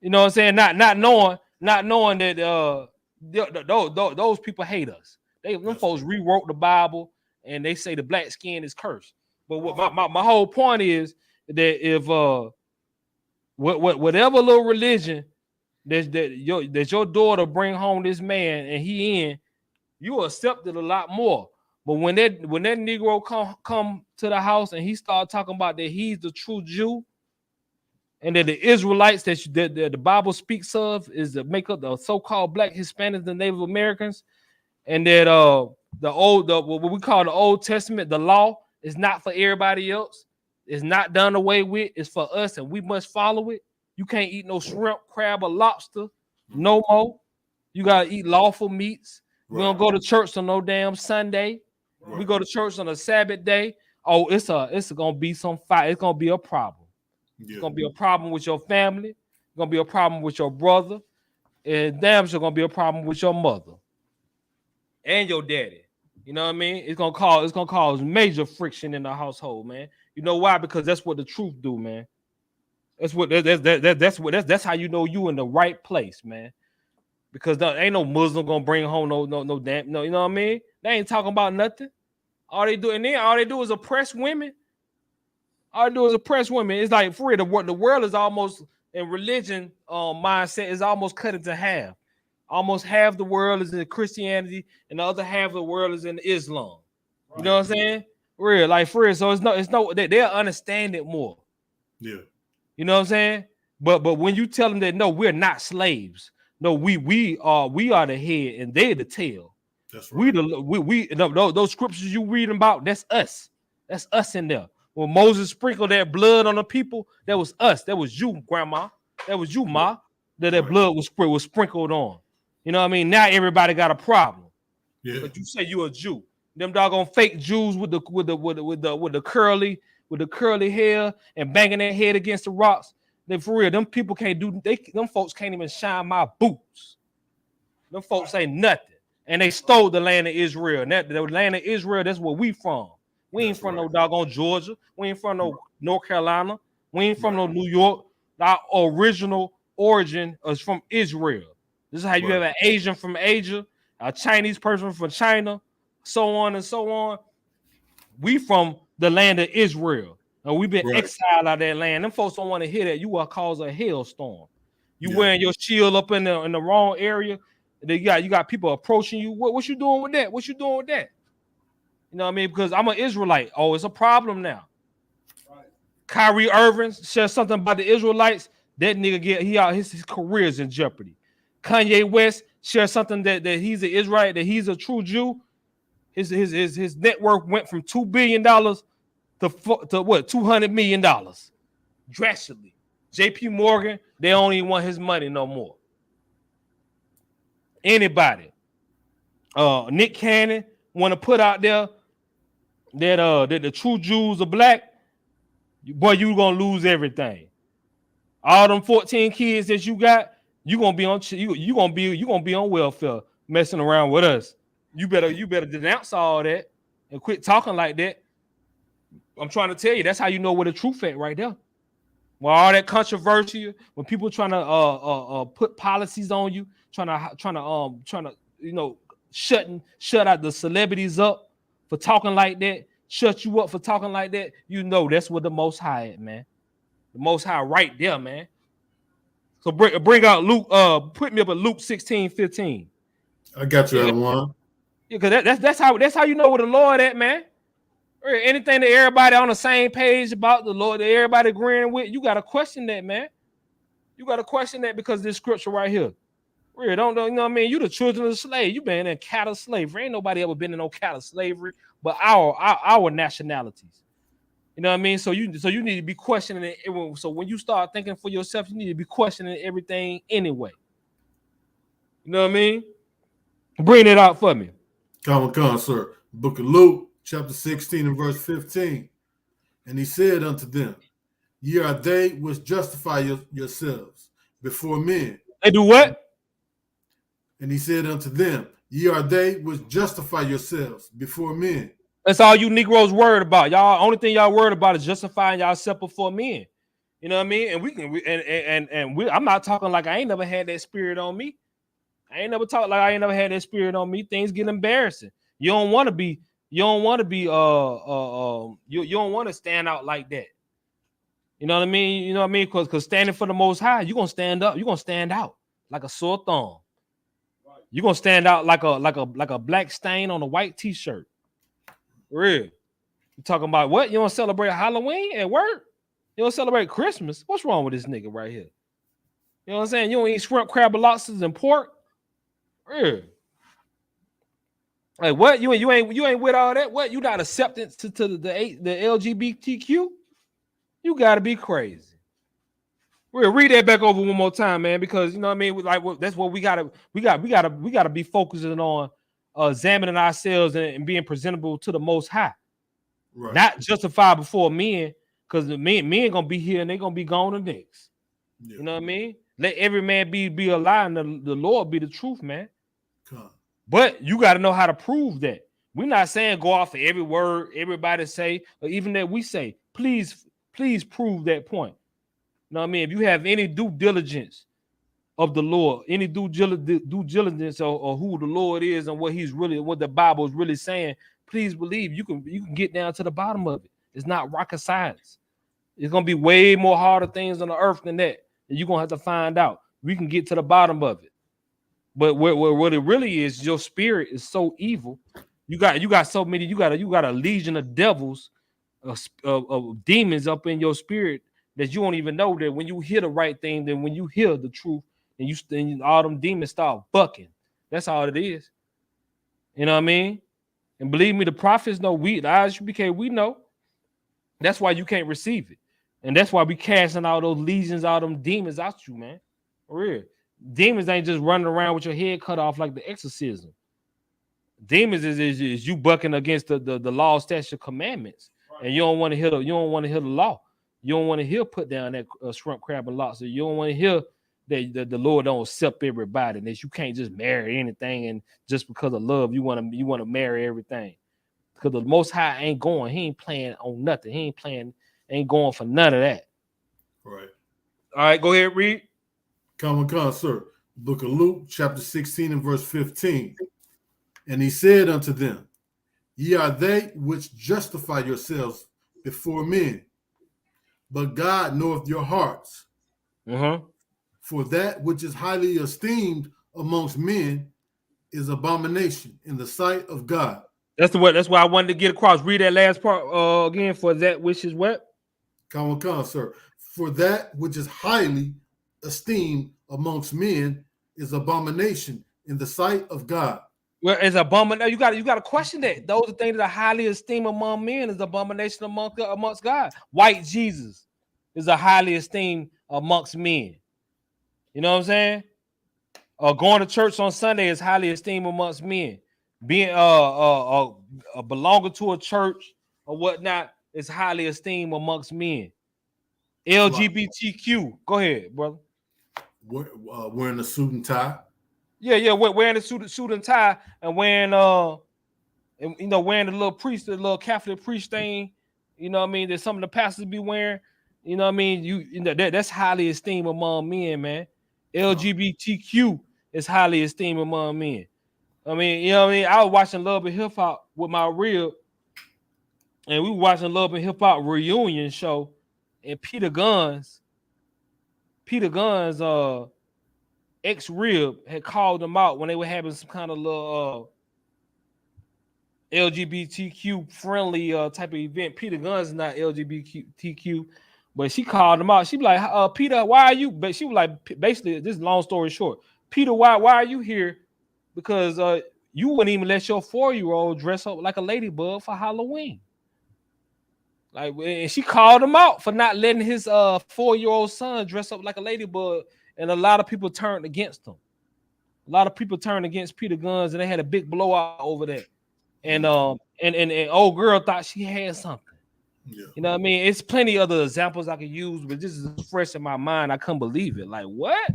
Speaker 1: You know what I'm saying? Not knowing that those people hate us. Them folks rewrote the Bible and they say the black skin is cursed. But what my whole point is that if whatever little religion that your daughter bring home this man and he in, you accept it a lot more. But when that Negro come to the house and he start talking about that he's the true Jew, and that the Israelites that the Bible speaks of is to make up the so-called Black Hispanics and Native Americans, and that what we call the Old Testament, the law, is not for everybody else. It's not done away with. It's for us, and we must follow it. You can't eat no shrimp, crab, or lobster no more. You gotta eat lawful meats. We don't go to church on no damn Sunday. We go to church on a Sabbath day. Oh, it's gonna be some fight. It's gonna be a problem. Yeah. It's gonna be a problem with your family. It's gonna be a problem with your brother, and damn sure gonna be a problem with your mother and your daddy. You know what I mean? It's gonna cause major friction in the household, man. You know why? Because that's what the truth do, man. That's how you know you in the right place, man. Because there ain't no Muslim gonna bring home no, you know what I mean? They ain't talking about nothing. All they do is oppress women. All they do is oppress women. It's like for real, the world is almost in religion mindset is almost cut into half. Almost half the world is in Christianity, and the other half of the world is in Islam. Right. You know what I'm saying? Real, like for real. So it's no they'll understand it more. Yeah. You know what I'm saying? But when you tell them that no, we're not slaves. No, we are the head and they're the tail. That's right. Those scriptures you reading about, that's us. That's us in there. When Moses sprinkled that blood on the people, that was us. That was you, grandma. That was you, ma. That blood was sprinkled on. You know what I mean? Now everybody got a problem. Yeah. But you say you a Jew. Them doggone fake Jews with the curly hair and banging their head against the rocks. They for real, them people can't do. Them folks can't even shine my boots. Them folks ain't nothing, and they stole the land of Israel. And the land of Israel, that's where we from. We ain't from no doggone Georgia. We ain't from no North Carolina. We ain't from no New York. Our original origin is from Israel. This is how you have an Asian from Asia, a Chinese person from China, so on and so on. We from the land of Israel. And we've been exiled out of that land. Them folks don't want to hear that. You will cause a hailstorm. You wearing your shield up in the wrong area. You got people approaching you. What you doing with that? What you doing with that? You know what I mean? Because I'm an Israelite. Oh, it's a problem now. Right. Kyrie Irving says something about the Israelites. That nigga his career's in jeopardy. Kanye West shares something that he's an Israelite, that he's a true Jew. His net worth went from $2 billion to what? $200 million. Drastically. JP Morgan, they don't even want his money no more. Anybody. Nick Cannon want to put out there that the true Jews are black. Boy, you gonna lose everything. All them 14 kids that you got, you gonna be on welfare messing around with us. You better denounce all that and quit talking like that. I'm trying to tell you, that's how you know where the truth at right there. Well, all that controversy, when people trying to put policies on you, trying to shut out the celebrities up for talking like that, shut you up for talking like that, you know that's where the Most High at, man. The Most High right there, man. So bring out Luke, put me up at Luke 16:15.
Speaker 3: I got you at one.
Speaker 1: Yeah, because that's how you know where the Lord at, man. Or anything that everybody on the same page about the Lord, that everybody agreeing with, you gotta question that, man. You gotta question that because of this scripture right here. Really, don't you know what I mean? You the children of the slave. You been in cattle slavery. Ain't nobody ever been in no cattle slavery, but our nationalities. You know what I mean? So you need to be questioning it. So when you start thinking for yourself, you need to be questioning everything anyway. You know what I mean? Bring it out for me.
Speaker 3: Come, sir. Book of Luke, chapter 16 and verse 15. And he said unto them, ye are they which justify yourselves before men.
Speaker 1: They do what?
Speaker 3: And he said unto them, ye are they which justify yourselves before men.
Speaker 1: That's all you Negroes worried about. Y'all, only thing y'all worried about is justifying yourself before men. You know what I mean? And we can, I'm not talking like I ain't never had that spirit on me. I ain't never talked like I ain't never had that spirit on me. Things get embarrassing. You don't want to be, you don't want to stand out like that. You know what I mean? You know what I mean? Because standing for the Most High, you're gonna stand up. You're gonna stand out like a sore thumb. You're gonna stand out like a black stain on a white t-shirt. Real. You talking about what? You don't celebrate Halloween at work? You don't celebrate Christmas? What's wrong with this nigga right here? You know what I'm saying? You don't eat shrimp, crab, and lobsters and pork? Real. Like what? You ain't with all that? What? You not acceptance to the LGBTQ? You gotta be crazy. We'll read that back over one more time, man, because you know what I mean. Like that's what we gotta be focusing on, examining ourselves and being presentable to the Most High, right. Not justified before men, because the men gonna be here and they gonna be gone the next. Yeah. You know what I mean? Let every man be a lie and the Lord be the truth, man. Come. But you got to know how to prove that. We're not saying go off for every word everybody say, or even that we say. Please prove that point. You know what I mean? If you have any due diligence of the Lord, any due diligence or who the Lord is and what the Bible is really saying, please believe you can get down to the bottom of it. It's not rocket science. It's gonna be way more harder things on the earth than that. And you're gonna have to find out. We can get to the bottom of it. But what it really is, your spirit is so evil. You got so many. You got a legion of devils, of demons up in your spirit that you don't even know that when you hear the right thing, then when you hear the truth, and all them demons start bucking. That's all it is. You know what I mean? And believe me, the prophets know, the Isupk, we know. That's why you can't receive it. And that's why we casting all those legions, all them demons out you, man. For real. Demons ain't just running around with your head cut off like the exorcism. Demons is you bucking against the law, statute, commandments, and you don't want to hear the law. You don't want to hear put down that shrimp, crab, and lobster. You don't want to hear that the Lord don't accept everybody, and that you can't just marry anything, and just because of love you want to marry everything. Because the Most High ain't going. He ain't playing on nothing. He ain't going for none of that.
Speaker 3: Right.
Speaker 1: All right, go ahead, read.
Speaker 3: Come, sir. Book of Luke, chapter 16 and verse 15. And he said unto them, ye are they which justify yourselves before men, but God knoweth your hearts. For that which is highly esteemed amongst men is abomination in the sight of God.
Speaker 1: That's why I wanted to get across. Read that last part again. For that which is what?
Speaker 3: Come, sir. For that which is highly esteemed amongst men is abomination in the sight of God.
Speaker 1: Well, it's abomination. You got to question that. Those are things that are highly esteemed among men is abomination amongst God. White Jesus is a highly esteemed amongst men. You know what I'm saying? Going to church on Sunday is highly esteemed amongst men. Being belonging to a church or whatnot is highly esteemed amongst men. LGBTQ. Go ahead, brother.
Speaker 3: Wearing a suit and tie.
Speaker 1: Yeah, wearing a suit and tie and wearing wearing the little Catholic priest thing. You know what I mean? That some of the pastors be wearing. You know what I mean? That's highly esteemed among men, man. LGBTQ is highly esteemed among men. I mean, you know what I mean? I was watching Love and Hip Hop with my rib, and we were watching Love and Hip Hop reunion show, and Peter Gunn's ex-rib had called them out when they were having some kind of little LGBTQ friendly type of event. Peter Gunn's not LGBTQ, but she called them out. She be like, Peter, why are you? But she was like, basically, this is long story short. Peter, why are you here? Because you wouldn't even let your 4-year-old dress up like a ladybug for Halloween. Like, and she called him out for not letting his 4-year-old son dress up like a ladybug, and a lot of people turned against him. A lot of people turned against Peter Guns, and they had a big blowout over that. And old girl thought she had something. Yeah. You know what I mean? It's plenty other examples I could use, but this is fresh in my mind. I couldn't believe it. Like, what?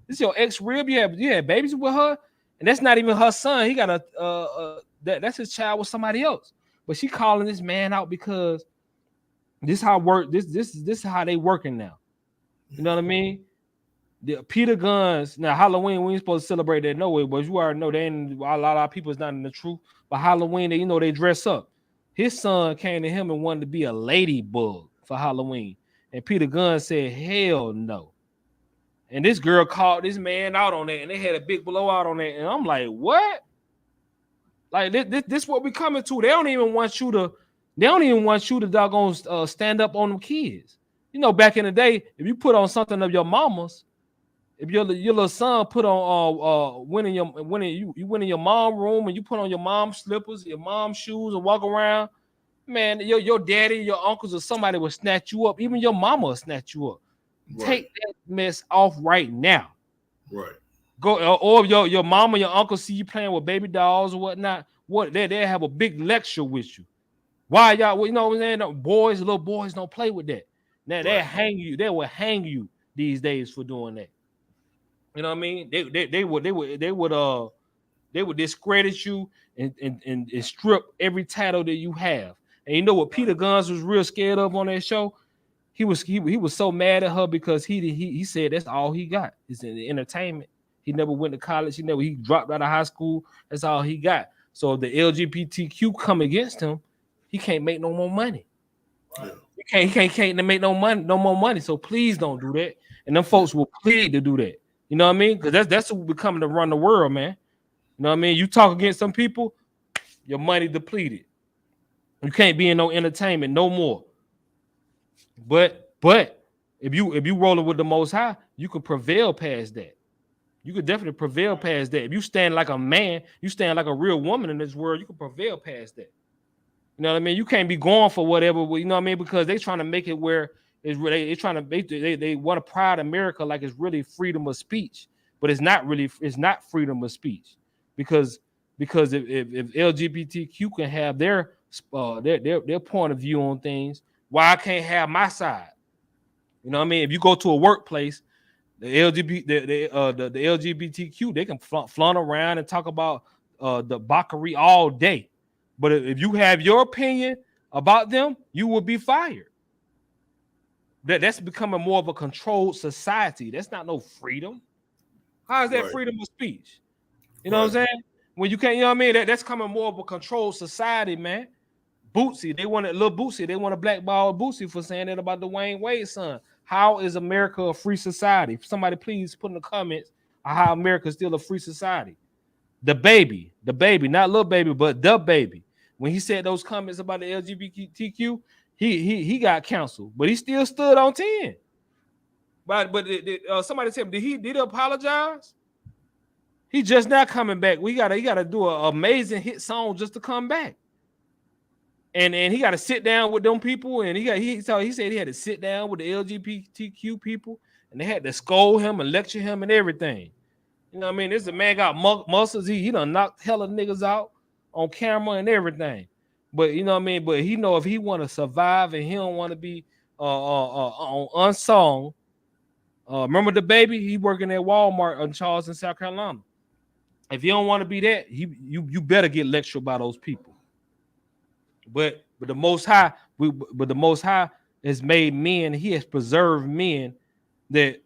Speaker 1: This is your ex-rib? You had babies with her? And that's not even her son. He got that's his child with somebody else. but she calling this man out because this how work. This is how they working now. You know what I mean? The Peter Guns. Now Halloween, we ain't supposed to celebrate that no way, but you already know they ain't a lot of our people is not in the truth. But Halloween, they they dress up. His son came to him and wanted to be a ladybug for Halloween, and Peter Gunn said, "Hell no." And this girl called this man out on that, and they had a big blowout on that. And I'm like, what? Like this what we coming to? They don't even want you to. They don't even want you to doggone stand up on them kids. You know, back in the day, if you put on something of your mama's, if your little son put on went in your mom room and you put on your mom's slippers, your mom's shoes, and walk around, man, your daddy, your uncles, or somebody will snatch you up. Even your mama will snatch you up. Right. Take that mess off right now.
Speaker 3: Right.
Speaker 1: Go or your mama, your uncle see you playing with baby dolls or whatnot. What they have a big lecture with you. Why y'all? You know what I'm saying? Boys, little boys don't play with that. Now they hang you. They will hang you these days for doing that. You know what I mean? They would discredit you and strip every title that you have. And you know what Peter Guns was real scared of on that show? He was so mad at her because he said that's all he got is in the entertainment. He never went to college. He dropped out of high school. That's all he got. So if the LGBTQ come against him, he can't make no more money. Yeah. He can't make no more money. So please don't do that. And them folks will plead to do that. You know what I mean? Because that's what we're coming to run the world, man. You know what I mean? You talk against some people, your money depleted. You can't be in no entertainment no more. But if you rolling with the Most High, you can prevail past that. You could definitely prevail past that. If you stand like a man, you stand like a real woman in this world, you can prevail past that. You know what I mean? You can't be going for whatever, you know what I mean? Because they trying to make it where it's really, they want to pride America like it's really freedom of speech, but it's not freedom of speech because if LGBTQ can have their point of view on things, why I can't have my side? You know what I mean? If you go to a workplace, the LGBTQ, they can flaunt around and talk about the debauchery all day. But if you have your opinion about them, you will be fired. That's becoming more of a controlled society. That's not no freedom. How is that freedom of speech? You know what I'm saying? When you can't, you know what I mean? That's coming more of a controlled society, man. Bootsy, they want to blackball Bootsy for saying that about Dwayne Wade's son. How is America a free society? Somebody please put in the comments how America is still a free society. The baby, not little baby, but the baby. When he said those comments about the LGBTQ, he got canceled, but he still stood on 10. But somebody said, did he apologize? He just now coming back. He gotta do an amazing hit song just to come back. And he got to sit down with them people, and he said he had to sit down with the LGBTQ people, and they had to scold him and lecture him and everything. You know what I mean? This man got muscles. He done knocked hella niggas out on camera and everything. But you know what I mean? But he know if he want to survive and he don't want to be on unsung. Remember the baby? He working at Walmart in Charleston, South Carolina. If you don't want to be that, you better get lectured by those people. But the Most High, the Most High has made men. He has preserved men that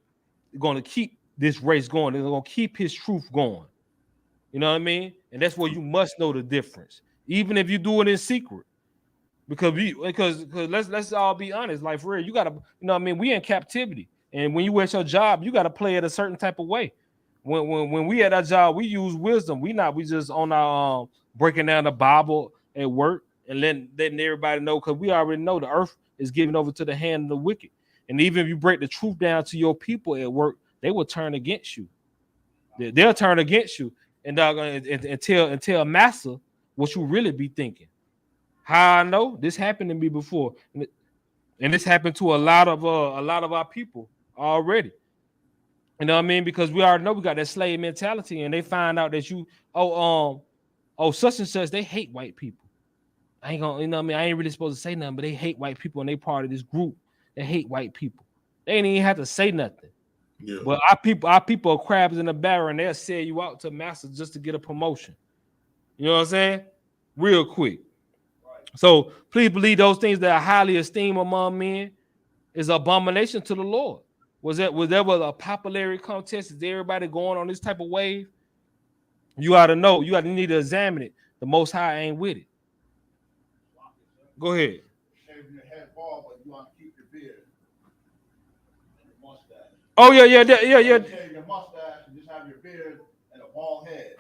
Speaker 1: are going to keep this race going. They're going to keep his truth going. You know what I mean? And that's where you must know the difference, even if you do it in secret. Because let's all be honest. Like for real, you gotta, you know what I mean? We in captivity, and when you at your job, you gotta play it a certain type of way. When we at our job, we use wisdom. We just on our breaking down the Bible at work. And letting everybody know, because we already know the earth is given over to the hand of the wicked. And even if you break the truth down to your people at work, they will turn against you. They'll turn against you and tell massa what you really be thinking. How I know? This happened to me before, and this happened to a lot of our people already. You know what I mean? Because we already know we got that slave mentality, and they find out that you such and such, they hate white people. I ain't gonna, you know what I mean? I ain't really supposed to say nothing, but they hate white people and they part of this group. They hate white people. They ain't even have to say nothing. Yeah. But our people are crabs in a barrel, and they'll sell you out to master just to get a promotion. You know what I'm saying? Real quick. So please believe those things that are highly esteemed among men is abomination to the Lord. Was there a popularity contest? Is everybody going on this type of wave? You ought to know. You ought to need to examine it. The Most High ain't with it. Go ahead.
Speaker 6: Shaving your head bald, but you want to keep your beard and your mustache.
Speaker 1: Oh yeah.
Speaker 6: Shave your mustache and just have your beard and a bald head.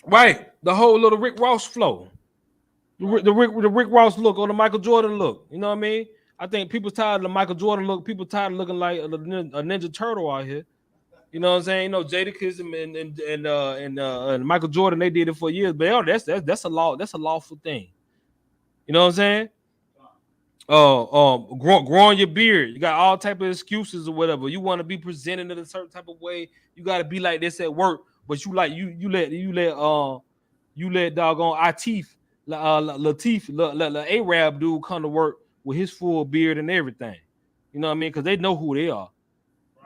Speaker 1: Right. The whole little Rick Ross flow. The Rick Ross look or the Michael Jordan look. You know what I mean? I think people tired of the Michael Jordan look. People tired of looking like a Ninja Turtle out here. You know what I'm saying? You know, Jadakiss and Michael Jordan, they did it for years. But that's a law. That's a lawful thing. You know what I'm saying? Growing your beard. You got all type of excuses or whatever. You want to be presented in a certain type of way. You got to be like this at work. But you let doggone Latif, Arab dude come to work with his full beard and everything. You know what I mean? Because they know who they are.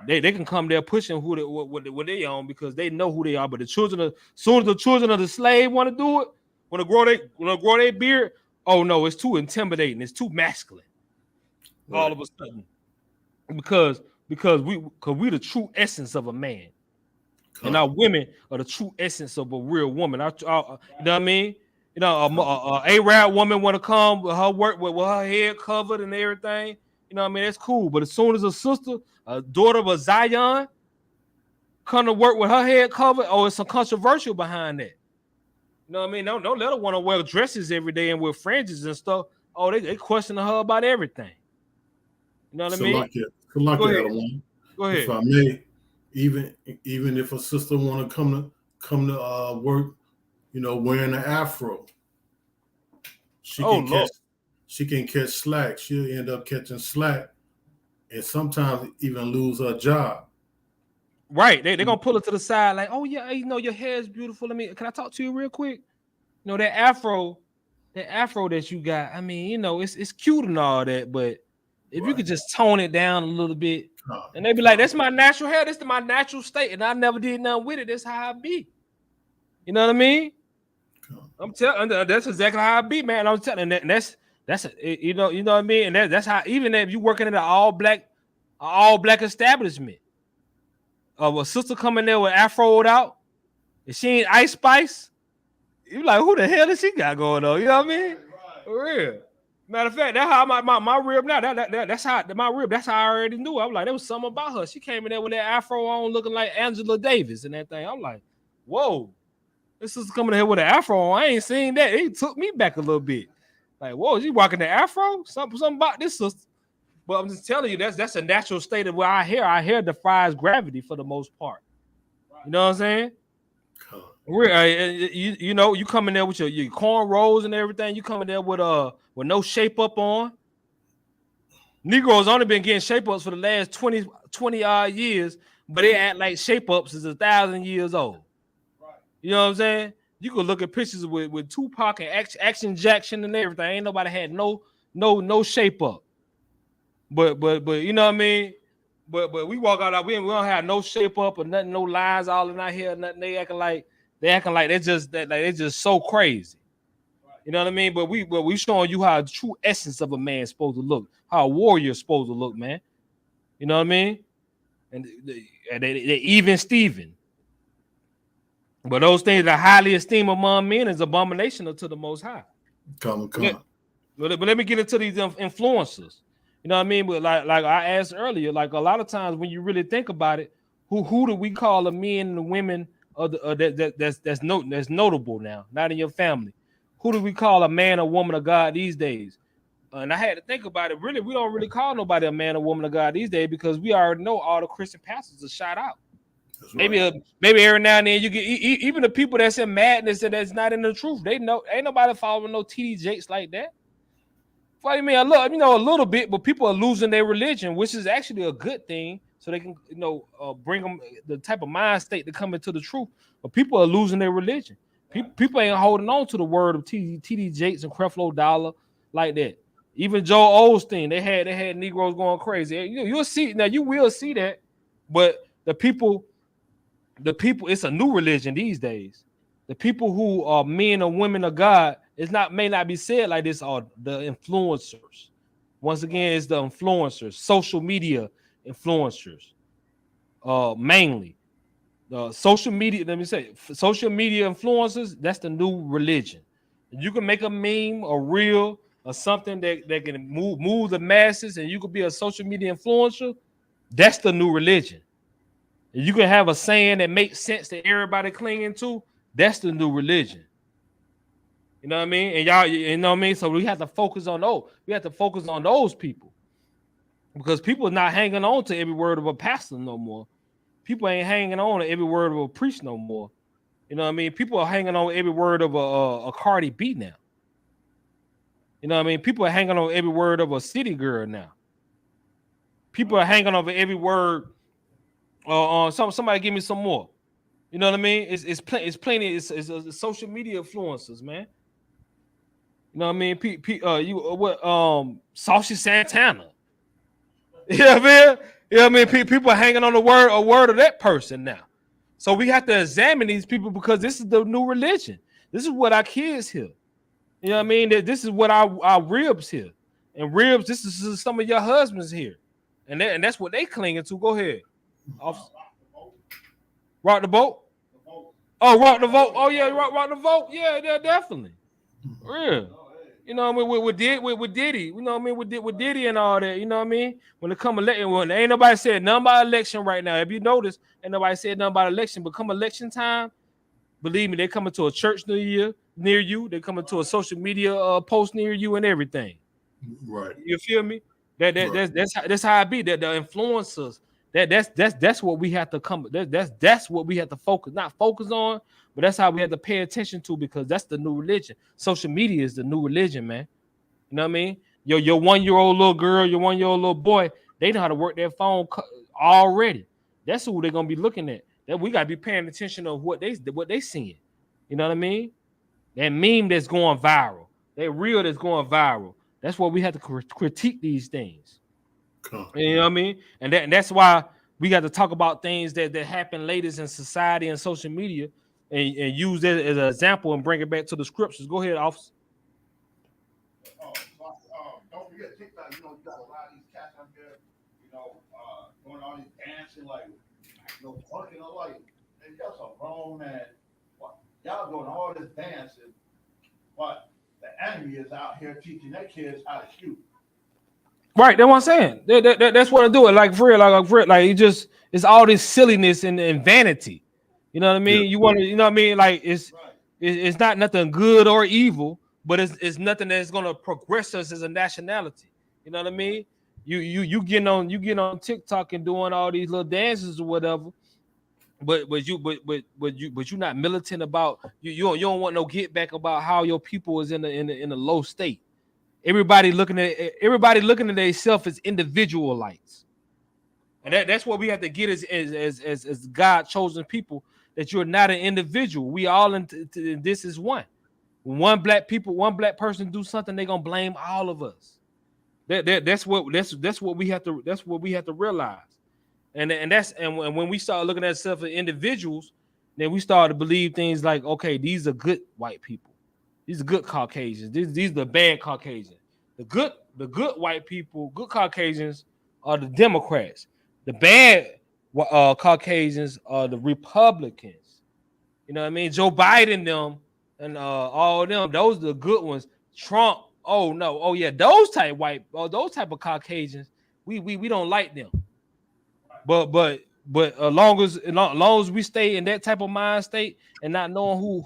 Speaker 1: Right. They can come there pushing what they on because they know who they are. But the children of soon as the children of the slave want to do it, want to grow their beard, oh no, it's too intimidating. It's too masculine. Right. All of a sudden, because we the true essence of a man, and our women are the true essence of a real woman. You know what I mean? You know, a Arab woman want to come with her work with her head covered and everything. You know what I mean? That's cool. But as soon as a sister, a daughter of a Zion, come to work with her head covered, oh, it's some controversial behind that. You know what I mean? Don't let her want to wear dresses every day and wear fringes and stuff. Oh, they questioning her about everything. You know what I mean?
Speaker 3: Go ahead. If I may, even if a sister want to come to work, you know, wearing an afro, she can catch slack. She'll end up catching slack, and sometimes even lose her job.
Speaker 1: Right? They're gonna pull it to the side, like, oh yeah, you know, your hair is beautiful. Can I talk to you real quick? You know, that afro that you got. I mean, you know, it's cute and all that, but if you could just tone it down a little bit, and they be like, that's my natural hair, this is my natural state, and I never did nothing with it. That's how I be. You know what I mean? I'm telling, that's exactly how I be, man. I'm telling, that's you know what I mean, and that's how, even if you working in an all black establishment, a sister coming there with afroed out, and she ain't Ice Spice, you like, who the hell does she got going on? You know what I mean? For real. Matter of fact, that's how my rib now. That's how my rib. That's how I already knew. I'm like, there was something about her. She came in there with that afro on, looking like Angela Davis and that thing. I'm like, whoa. This is coming here with an afro on. I ain't seen that. It took me back a little bit. Like, whoa, is she rocking the afro? Something about this sister. But I'm just telling you, that's a natural state of where our hair defies gravity for the most part. You know what I'm saying? You know, you come in there with your cornrows and everything. You come in there with no shape up on. Negroes only been getting shape ups for the last 20 odd years, but they act like shape ups is 1,000 years old. You know what I'm saying? You could look at pictures with Tupac and Action Jackson and everything. Ain't nobody had no shape up. But you know what I mean? But we walk out, we don't have no shape up or nothing, no lines all in our hair, nothing. They acting like they're just so crazy. You know what I mean? But we showing you how the true essence of a man is supposed to look, how a warrior is supposed to look, man. You know what I mean? And they even Steven. But those things that are highly esteemed among men is abomination unto the Most High.
Speaker 3: Come.
Speaker 1: But let me get into these influencers. You know what I mean? But like I asked earlier, like a lot of times when you really think about it, who do we call the men and the women that's notable now, not in your family? Who do we call a man or woman of God these days? And I had to think about it. Really, we don't really call nobody a man or woman of God these days because we already know all the Christian pastors are shot out. Maybe every now and then you get even the people that's in madness and that's not in the truth. They know ain't nobody following no TD Jakes like that. What do you mean? I love, a little bit, but people are losing their religion, which is actually a good thing, so they can bring them the type of mind state to come into the truth. But people are losing their religion. People ain't holding on to the word of TD Jakes and Creflo Dollar like that. Even Joel Osteen, they had Negroes going crazy. You'll see now. You will see that, but the people, it's a new religion these days. The people who are men or women of God, may not be said like this, are the influencers. Once again, it's the influencers, social media influencers, mainly. Social media, let me say, social media influencers, that's the new religion. You can make a meme, a reel, or something that can move the masses, and you could be a social media influencer. That's the new religion. And you can have a saying that makes sense that everybody clinging to. That's the new religion. You know what I mean? And y'all, you know what I mean? So we have to focus on those. We have to focus on those people, because people are not hanging on to every word of a pastor no more. People ain't hanging on to every word of a priest no more. You know what I mean? People are hanging on every word of a Cardi B now. You know what I mean? People are hanging on every word of a city girl now. People are hanging over every word. Somebody give me some more. You know what I mean? It's plenty. It's social media influencers, man. You know what I mean? Saucy Santana. You know what I mean? You know what I mean? People are hanging on a word of that person now. So we have to examine these people, because this is the new religion. This is what our kids hear. You know what I mean? This is what our ribs hear. And ribs, this is some of your husbands here. And that's what they clinging to. Go ahead. Rock the boat? Oh, rock the vote. Oh, yeah, rock the vote. Yeah, definitely. Real. You know what I mean? With Diddy, you know what I mean? With Diddy and all that, you know what I mean? When it come election, when ain't nobody said nothing about election right now. If you notice, ain't nobody said nothing about election. But come election time, believe me, they coming to a church near you. They coming to a social media post near you and everything.
Speaker 3: Right.
Speaker 1: You feel me? That's how it be. That the influencers. That's what we have to come. That's what we have to focus on. But that's how we have to pay attention to, because that's the new religion. Social media is the new religion, man. You know what I mean? Your 1-year-old little girl, your 1-year-old little boy, they know how to work their phone already. That's who they're gonna be looking at. That we gotta be paying attention to what they seeing. You know what I mean? That meme that's going viral, that reel that's going viral. That's what we have to critique these things. You know what I mean? And that's why we got to talk about things that happen latest in society and social media, and use that as an example and bring it back to the scriptures. Go ahead, officer.
Speaker 6: Don't forget TikTok. You know, you got a lot of these cats out there, doing all these dancing, like, twerking. I'm like, man, y'all some grown man. Y'all doing all this dancing, but the enemy is out here teaching their kids how to shoot.
Speaker 1: Right, that's what I'm saying. That's what I do. Like for real, like it's all this silliness and vanity. You know what I mean?
Speaker 3: Yeah.
Speaker 1: You want to, you know what I mean? Like it's not nothing good or evil, but it's nothing that's gonna progress us as a nationality. You know what I mean? You getting on TikTok and doing all these little dances or whatever, but you're not militant about you don't want no get back about how your people is in a low state. Everybody looking at themselves as individual lights, and that's what we have to get as God chosen people. That you're not an individual. We all this is one. When one black person do something, they're gonna blame all of us. That's what we have to realize. And when we start looking at ourselves as individuals, then we start to believe things like, okay, these are good white people. These are good Caucasians. These are the bad Caucasians. The good white people, good Caucasians are the Democrats. The bad Caucasians are the Republicans. You know what I mean? Joe Biden, them, and all of them, those are the good ones. Trump, oh no, oh yeah, those type of Caucasians, we don't like them. But as long as we stay in that type of mind state and not knowing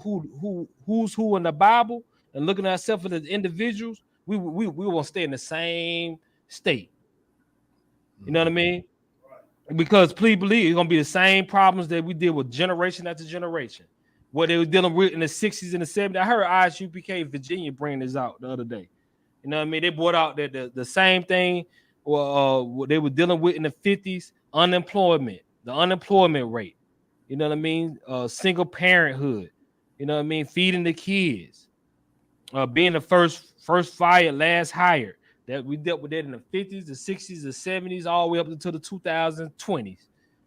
Speaker 1: who's who in the Bible and looking at ourselves as individuals, we will stay in the same state. You know what I mean? Because please believe it's gonna be the same problems that we deal with generation after generation. What they were dealing with in the 60s and the 70s. I heard Isupk Virginia bring this out the other day. You know what I mean? They brought out that the same thing what they were dealing with in the 50s, unemployment, the unemployment rate. You know what I mean? Single parenthood. You know what I mean? Feeding the kids. Being the first fired, last hired. That we dealt with that in the 50s, the 60s, the 70s, all the way up until the 2020s.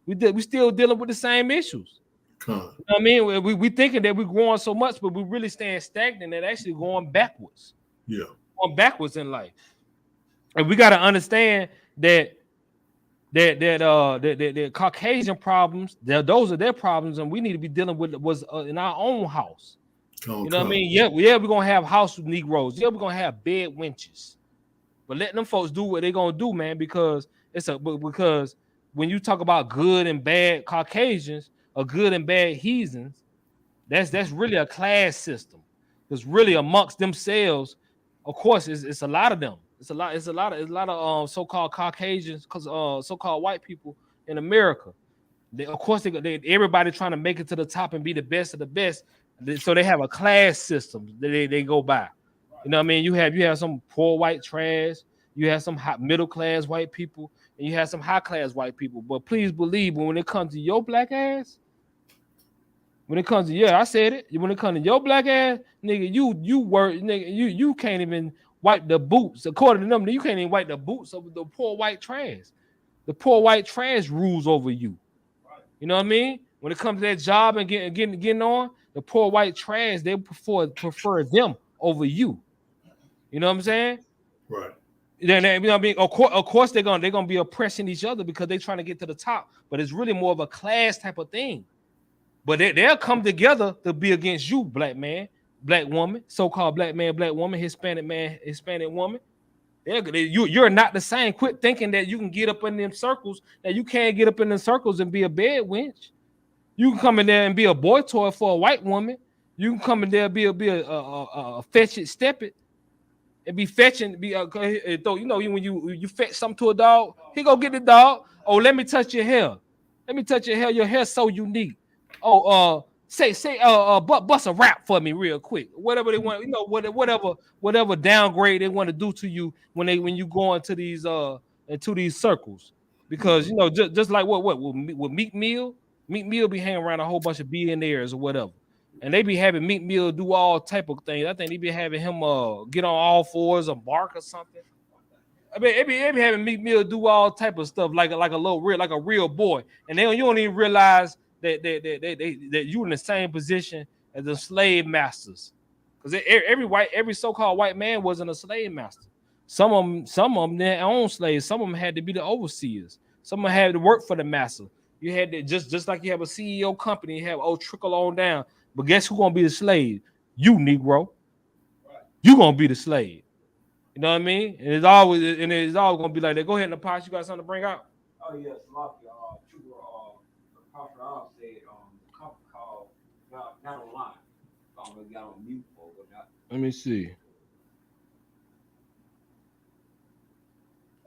Speaker 1: We still dealing with the same issues.
Speaker 3: Con.
Speaker 1: You know what I mean? We thinking that we're growing so much, but we really staying stagnant and actually going backwards.
Speaker 3: Yeah.
Speaker 1: Going backwards in life. And we got to understand that Caucasian problems, those are their problems, and we need to be dealing with what's in our own house.
Speaker 3: Con,
Speaker 1: You know what I mean? Yeah, we're gonna have house with Negroes. Yeah, we're gonna have bed wenches. But let them folks do what they're gonna do, man, because because when you talk about good and bad Caucasians or good and bad heathens, that's really a class system. Because really amongst themselves, of course, it's a lot of them. It's a lot of so-called Caucasians, so-called white people in America. Of course, everybody trying to make it to the top and be the best of the best. So they have a class system that they go by. You know what I mean? You have some poor white trash, you have some hot middle class white people, and you have some high class white people. But please believe when it comes to your black ass, when it comes to I said it. When it comes to your black ass, nigga, you can't even wipe the boots. According to them, you can't even wipe the boots of the poor white trash. The poor white trash rules over you. You know what I mean? When it comes to that job and getting on, the poor white trash, they prefer them over you. You know what I'm saying?
Speaker 3: Right.
Speaker 1: Then you know what I mean? Of course they're gonna be oppressing each other because they're trying to get to the top. But it's really more of a class type of thing. But they'll come together to be against you, black man, black woman, so-called black man, black woman, Hispanic man, Hispanic woman. You're not the same. Quit thinking that you can get up in them circles. That you can't get up in them circles and be a bed wench. You can come in there and be a boy toy for a white woman. You can come in there and be a fetch it, step it, and be fetching. When you fetch something to a dog, he go get the dog. Oh, let me touch your hair. Let me touch your hair. Your hair's so unique. Oh, bust a rap for me real quick. Whatever they want, whatever downgrade they want to do to you when you go into these circles, because just like what with Meek Mill be hanging around a whole bunch of billionaires or whatever, and they be having Meek Mill do all type of things. I think they be having him get on all fours or bark or something. I mean, they be having Meek Mill do all type of stuff like a real boy, and you don't even realize that you in the same position as the slave masters, because every so-called white man wasn't a slave master. Some of them their own slaves. Some of them had to be the overseers. Some of them had to work for the master. You had to just like you have a CEO company, you have trickle on down. But guess who's gonna be the slave? You, Negro. You gonna be the slave. You know what I mean? And it's always gonna be like that. Go ahead, Napash. You got something to bring out?
Speaker 5: Oh yes, Apostle said the company called not online. We got on mute or whatnot.
Speaker 1: Let me see.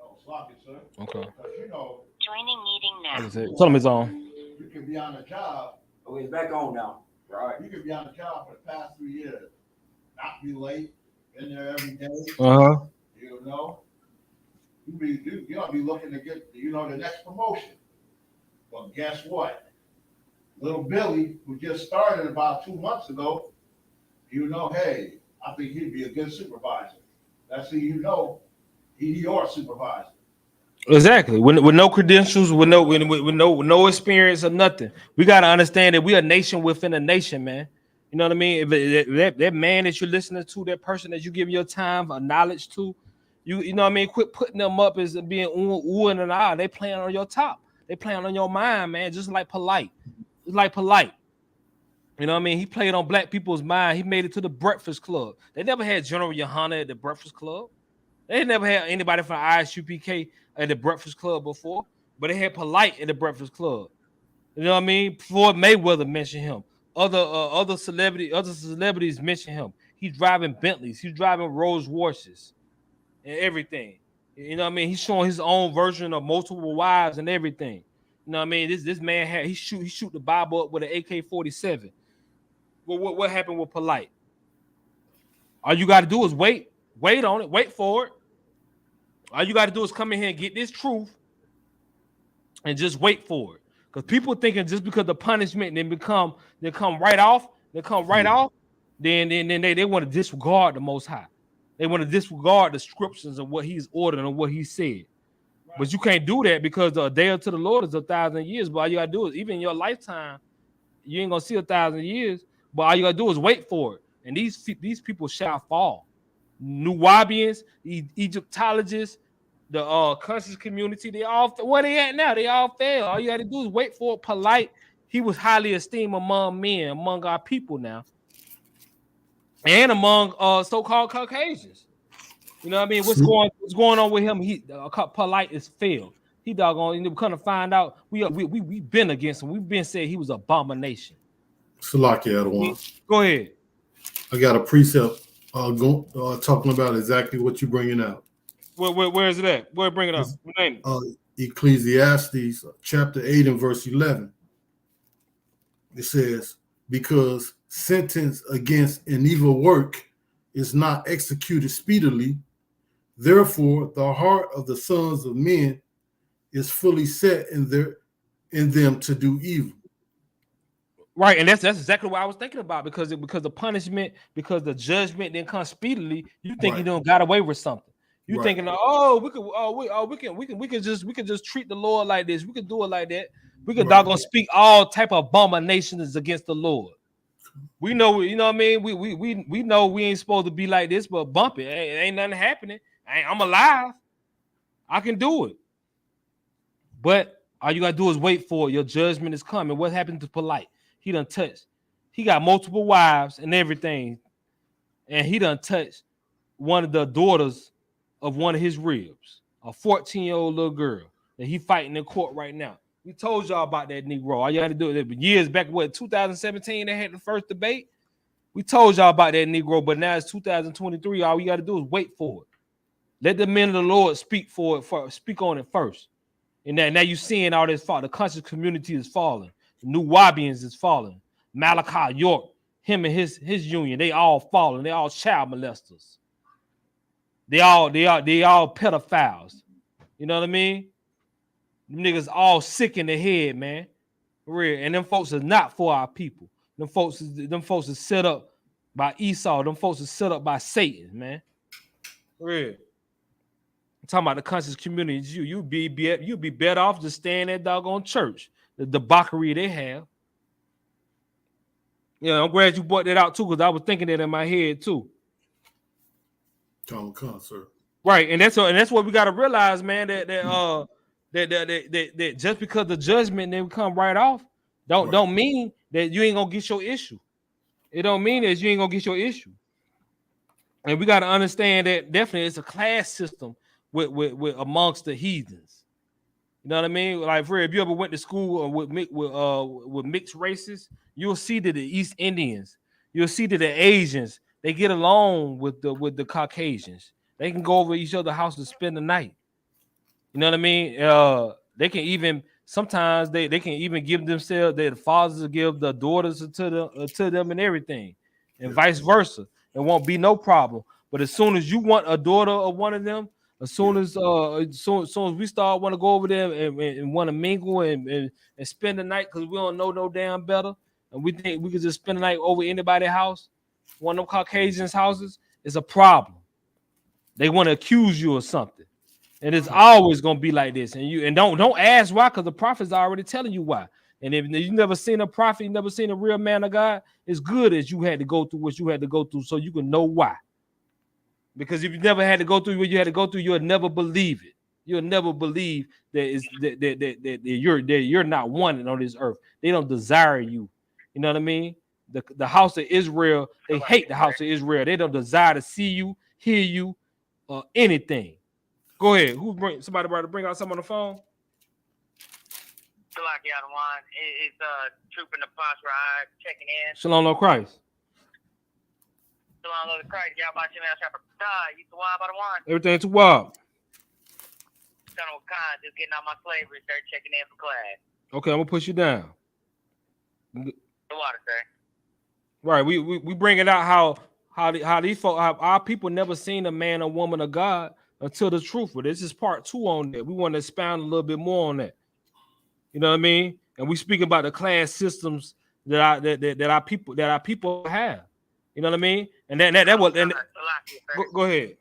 Speaker 6: Oh, sloppy, sir.
Speaker 1: Okay.
Speaker 6: Because
Speaker 2: Joining meeting now.
Speaker 1: Tell him it's on.
Speaker 6: you can be on the job.
Speaker 5: Oh, it's back on now. Right.
Speaker 6: You can be on the job for the past 3 years, not be late, in there every day.
Speaker 1: Uh-huh.
Speaker 6: You don't be looking to get the next promotion. But guess what? Little Billy, who just started about 2 months ago, hey, I think he'd be a good supervisor. That's who he's your supervisor.
Speaker 1: Exactly. With no credentials, with no experience or nothing. We gotta understand that we are a nation within a nation, man. You know what I mean? If that man that you're listening to, that person that you give your time or knowledge to, you know what I mean? Quit putting them up as being ooh and an ah. They playing on your top. They playing on your mind, man. Just like Polite. It's like Polite. You know what I mean? He played on black people's mind. He made it to the Breakfast Club. They never had General Yohana at the Breakfast Club. They never had anybody from Isupk at the Breakfast Club before, but they had Polite at the Breakfast Club. You know what I mean? Floyd Mayweather mentioned him. Other celebrities mentioned him. He's driving Bentleys. He's driving Rolls Royces and everything. You know what I mean? He's showing his own version of multiple wives and everything. You know what I mean? This man he shoot the Bible up with an AK-47. Well, what happened with Polite? All you got to do is wait on it, wait for it. All you got to do is come in here and get this truth and just wait for it. Because people thinking just because the punishment they come right off, then they want to disregard the Most High. They want to disregard the scriptures of what he's ordered and what he said. Right. But you can't do that because a day unto the Lord is 1,000 years. But all you got to do is, even in your lifetime, You ain't gonna see 1,000 years, but all you gotta do is wait for it. And these people shall fall. Nuwabians, Egyptologists, the conscious community, they all where they at now? They all fail. All you got to do is wait for it. Polite. He was highly esteemed among men, among our people now, and among so-called Caucasians. You know what I mean? What's going on with him? He polite is failed. He doggone. We're gonna find out. We been against him. We've been saying he was an abomination.
Speaker 3: Salakia Adawan.
Speaker 1: Go ahead.
Speaker 3: I got a precept talking about exactly what you're bringing out.
Speaker 1: Where is it at? Where bring it up?
Speaker 3: Ecclesiastes chapter 8 and verse 11. It says, because sentence against an evil work is not executed speedily, therefore the heart of the sons of men is fully set in them to do evil.
Speaker 1: Right, and that's exactly what I was thinking about, because the punishment, because the judgment didn't come speedily. You think you don't got away with something. You thinking, we could just treat the Lord like this. We could do it like that. We could doggone speak all type of abominations against the Lord. We know, you know what I mean. We know we ain't supposed to be like this, but bump it. Ain't nothing happening. I'm alive. I can do it. But all you gotta do is wait for it. Your judgment is coming. What happened to polite? He done touched. He got multiple wives and everything, and he done touched one of the daughters of one of his ribs, a 14-year-old little girl that he fighting in court right now. We told y'all about that Negro. All you had to do it years back, 2017, they had the first debate. We told y'all about that Negro, but now it's 2023. All you got to do is wait for it. Let the men of the Lord speak on it first. And now you seeing all this fall. The conscious community is falling. The New Wabians is falling. Malachi York, him and his union, they all falling. They all child molesters. They all pedophiles. You know what I mean? Them niggas all sick in the head, man. For real. And them folks are not for our people. Them folks is set up by Esau. Them folks is set up by Satan, man. For real. I'm talking about the conscious community. You'd be better off just staying at doggone church. The debauchery they have. Yeah, I'm glad you brought that out too, because I was thinking that in my head too.
Speaker 3: Sir.
Speaker 1: Right, and that's what we got to realize, man. That just because the judgment then come right off, don't mean that you ain't gonna get your issue. It don't mean that you ain't gonna get your issue. And we got to understand that definitely it's a class system with amongst the heathens. You know what I mean? Like, for if you ever went to school with mixed races, you'll see that the East Indians, you'll see that the Asians, they get along with the Caucasians. They can go over each other's house to spend the night. You know what I mean? They can even sometimes they can even give themselves, their fathers give the daughters to them and everything, and vice versa. It won't be no problem. But as soon as you want a daughter of one of them, as soon as we start want to go over there and want to mingle and spend the night, because we don't know no damn better, and we think we could just spend the night over anybody's house, one of them Caucasians' houses, is a problem. They want to accuse you of something, and it's always gonna be like this. And don't ask why, because the prophet's already telling you why. And if you never seen a prophet, you never seen a real man of God, it's good as you had to go through what you had to go through so you can know why. Because if you never had to go through what you had to go through, you'll never believe it. You'll never believe that you're not wanted on this earth. They don't desire you. You know what I mean? The house of Israel, they hate the house of Israel. They don't desire to see you, hear you, or anything. Go ahead. Somebody about to bring out something on the phone?
Speaker 4: Salaki Adawan is Troop in the Posh Ride checking in.
Speaker 1: Shalom, Lord Christ.
Speaker 4: Shalom, Lord Christ. Y'all about you to Adawan.
Speaker 1: Everything too wild.
Speaker 4: General Khan just getting out my slavery, sir, checking in for class.
Speaker 1: Okay, I'm gonna push you down.
Speaker 4: The water, sir.
Speaker 1: Right, we bring it out how these folk, how our people never seen a man or woman of God until the truth. But this is part 2 on that. We want to expound a little bit more on that. You know what I mean? And we speak about the class systems that our people have. You know what I mean? And that was go ahead.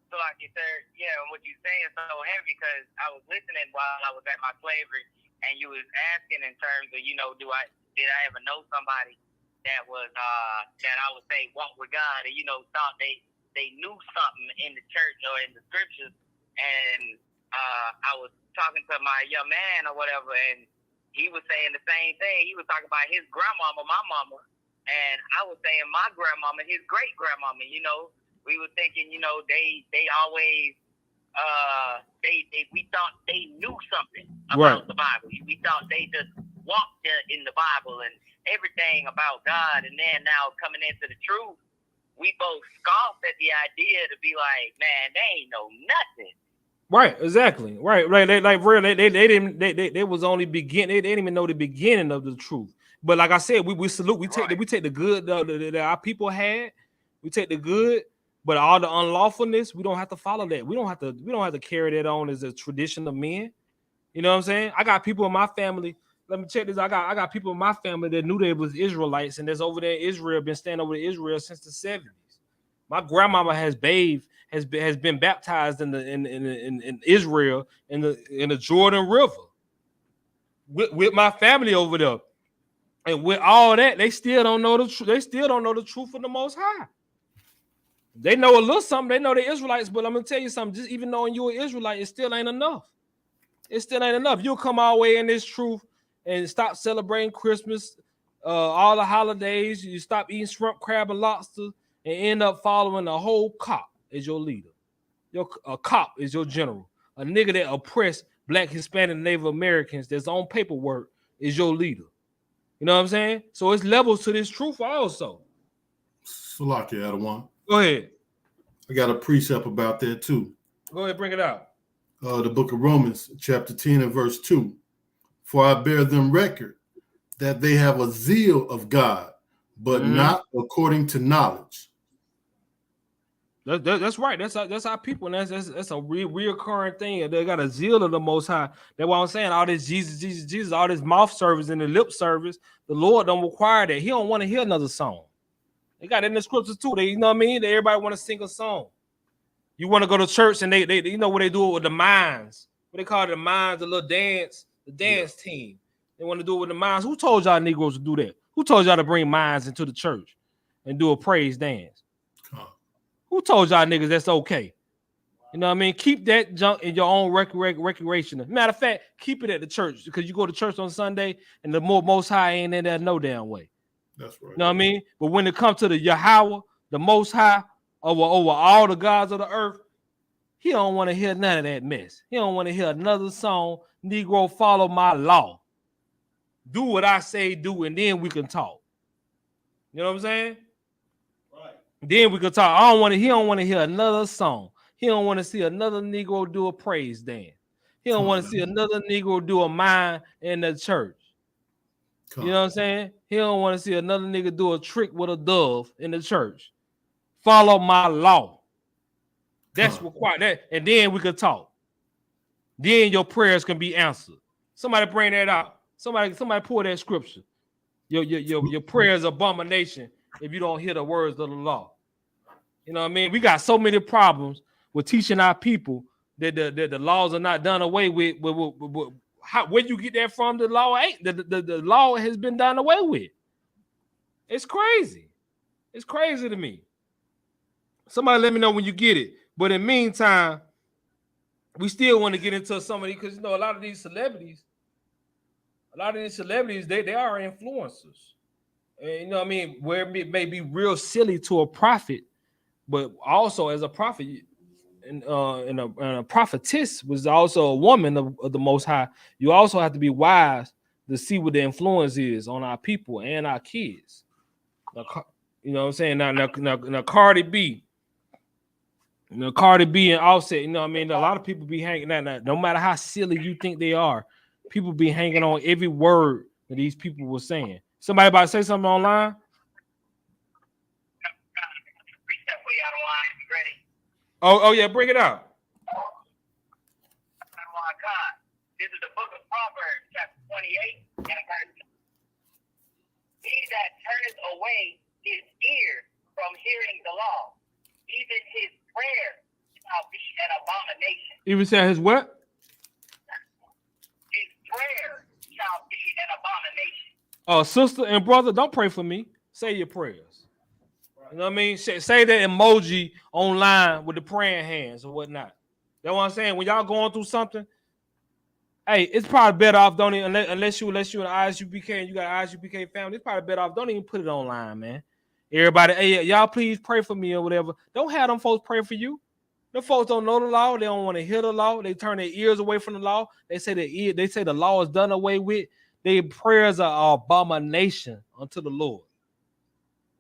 Speaker 4: Salaki, sir. Yeah, and what you saying is so heavy because I was listening while I was at my slavery and you was asking in terms of, did I ever know somebody that was that I would say walk with God and thought they knew something in the church or in the scriptures, and I was talking to my young man or whatever, and he was saying the same thing. He was talking about his grandmama, my mama, and I was saying my grandmama, his great grandmama. We were thinking, they always we thought they knew something about the Bible. We thought they just walked in the Bible and everything about God, and then now coming into the truth, we both scoffed at the idea to be like, man, they ain't know nothing.
Speaker 1: Right, exactly. Right. They was only beginning. They didn't even know the beginning of the truth. But like I said, we salute. We take the good that our people had. We take the good, but all the unlawfulness, we don't have to follow that. We don't have to carry that on as a tradition of men. You know what I'm saying? I got people in my family. Let me check this. I got people in my family that knew they was Israelites, and that's over there in Israel, been staying over in Israel since the 70s. My grandmama has been baptized in Israel in the Jordan River with my family over there, and with all that, they still don't know the truth. They still don't know the truth of the Most High. They know a little something. They know the Israelites, but I'm gonna tell you something. Just even knowing you're an Israelite, it still ain't enough. It still ain't enough. You'll come all the way in this truth and stop celebrating Christmas, all the holidays. You stop eating shrimp, crab, and lobster, and end up following a whole cop as your leader. A cop is your general. A nigga that oppressed Black, Hispanic, Native Americans that's on paperwork is your leader. You know what I'm saying? So it's levels to this truth also.
Speaker 3: Salaki Adawan.
Speaker 1: Go ahead.
Speaker 3: I got a precept about that too.
Speaker 1: Go ahead, bring it out.
Speaker 3: The book of Romans, chapter 10 and verse 2. For I bear them record that they have a zeal of God, but not according to knowledge.
Speaker 1: That's right. That's our people, and that's a reoccurring thing. They got a zeal of the Most High. That's why I'm saying all this Jesus, all this mouth service and the lip service. The Lord don't require that. He don't want to hear another song. They got it in the scriptures too. You know what I mean? Everybody want to sing a song. You want to go to church and they you know what they do it with the minds. What they call it, the minds, the little dance, the dance team. They want to do it with the minds. Who told y'all Negroes to do that? Who told y'all to bring minds into the church and do a praise dance? Who told y'all niggas that's okay? You know what I mean? Keep that junk in your own recreation. Matter of fact, keep it at the church, because you go to church on Sunday and the Most High ain't in there no damn way.
Speaker 3: That's right.
Speaker 1: You know what I mean? But when it comes to the Yahweh, the Most High, over all the gods of the earth, he don't want to hear none of that mess. He don't want to hear another song. Negro, follow my law. Do what I say do, and then we can talk. You know what I'm saying?
Speaker 6: Right.
Speaker 1: Then we can talk. He don't want to hear another song. He don't want to see another Negro do a praise dance. He don't want to see another Negro do a mime in the church. You know what I'm saying? He don't want to see another nigga do a trick with a dove in the church. Follow my law. That's required. That, and then we could talk. Then your prayers can be answered. Somebody bring that out. Somebody pull that scripture. Your prayers abomination if you don't hear the words of the law. You know what I mean? We got so many problems with teaching our people that the laws are not done away with. Where you get that from? The law ain't. The law has been done away with. It's crazy. It's crazy to me. Somebody let me know when you get it. But in the meantime, we still want to get into some of these, because a lot of these celebrities, they are influencers. And you know what I mean? Where it may be real silly to a prophet, but also as a prophet and a prophetess was also a woman of the Most High. You also have to be wise to see what the influence is on our people and our kids. You know what I'm saying? Now Cardi B. Cardi B and Offset, you know what I mean? A lot of people be hanging out. No matter how silly you think they are, people be hanging on every word that these people were saying. Somebody about to say something online? Oh yeah, bring it out.
Speaker 4: This is the book of Proverbs, chapter 28, and verse 2. He that turneth away his ear from hearing the law, even his prayer shall be an abomination.
Speaker 1: Even said his what?
Speaker 4: His prayer
Speaker 1: Sister and brother, don't pray for me. Say your prayers. You know what I mean? Say that emoji online with the praying hands or whatnot. That's what I'm saying. When y'all going through something, hey, it's probably better off don't even unless you an ISUPK and you got an ISUPK family. It's probably better off don't even put it online, man. Everybody, hey, y'all please pray for me or whatever. Don't have them folks pray for you. The folks don't know the law. They don't want to hear the law. They turn their ears away from the law. They say the law is done away with. Their prayers are abomination unto the Lord.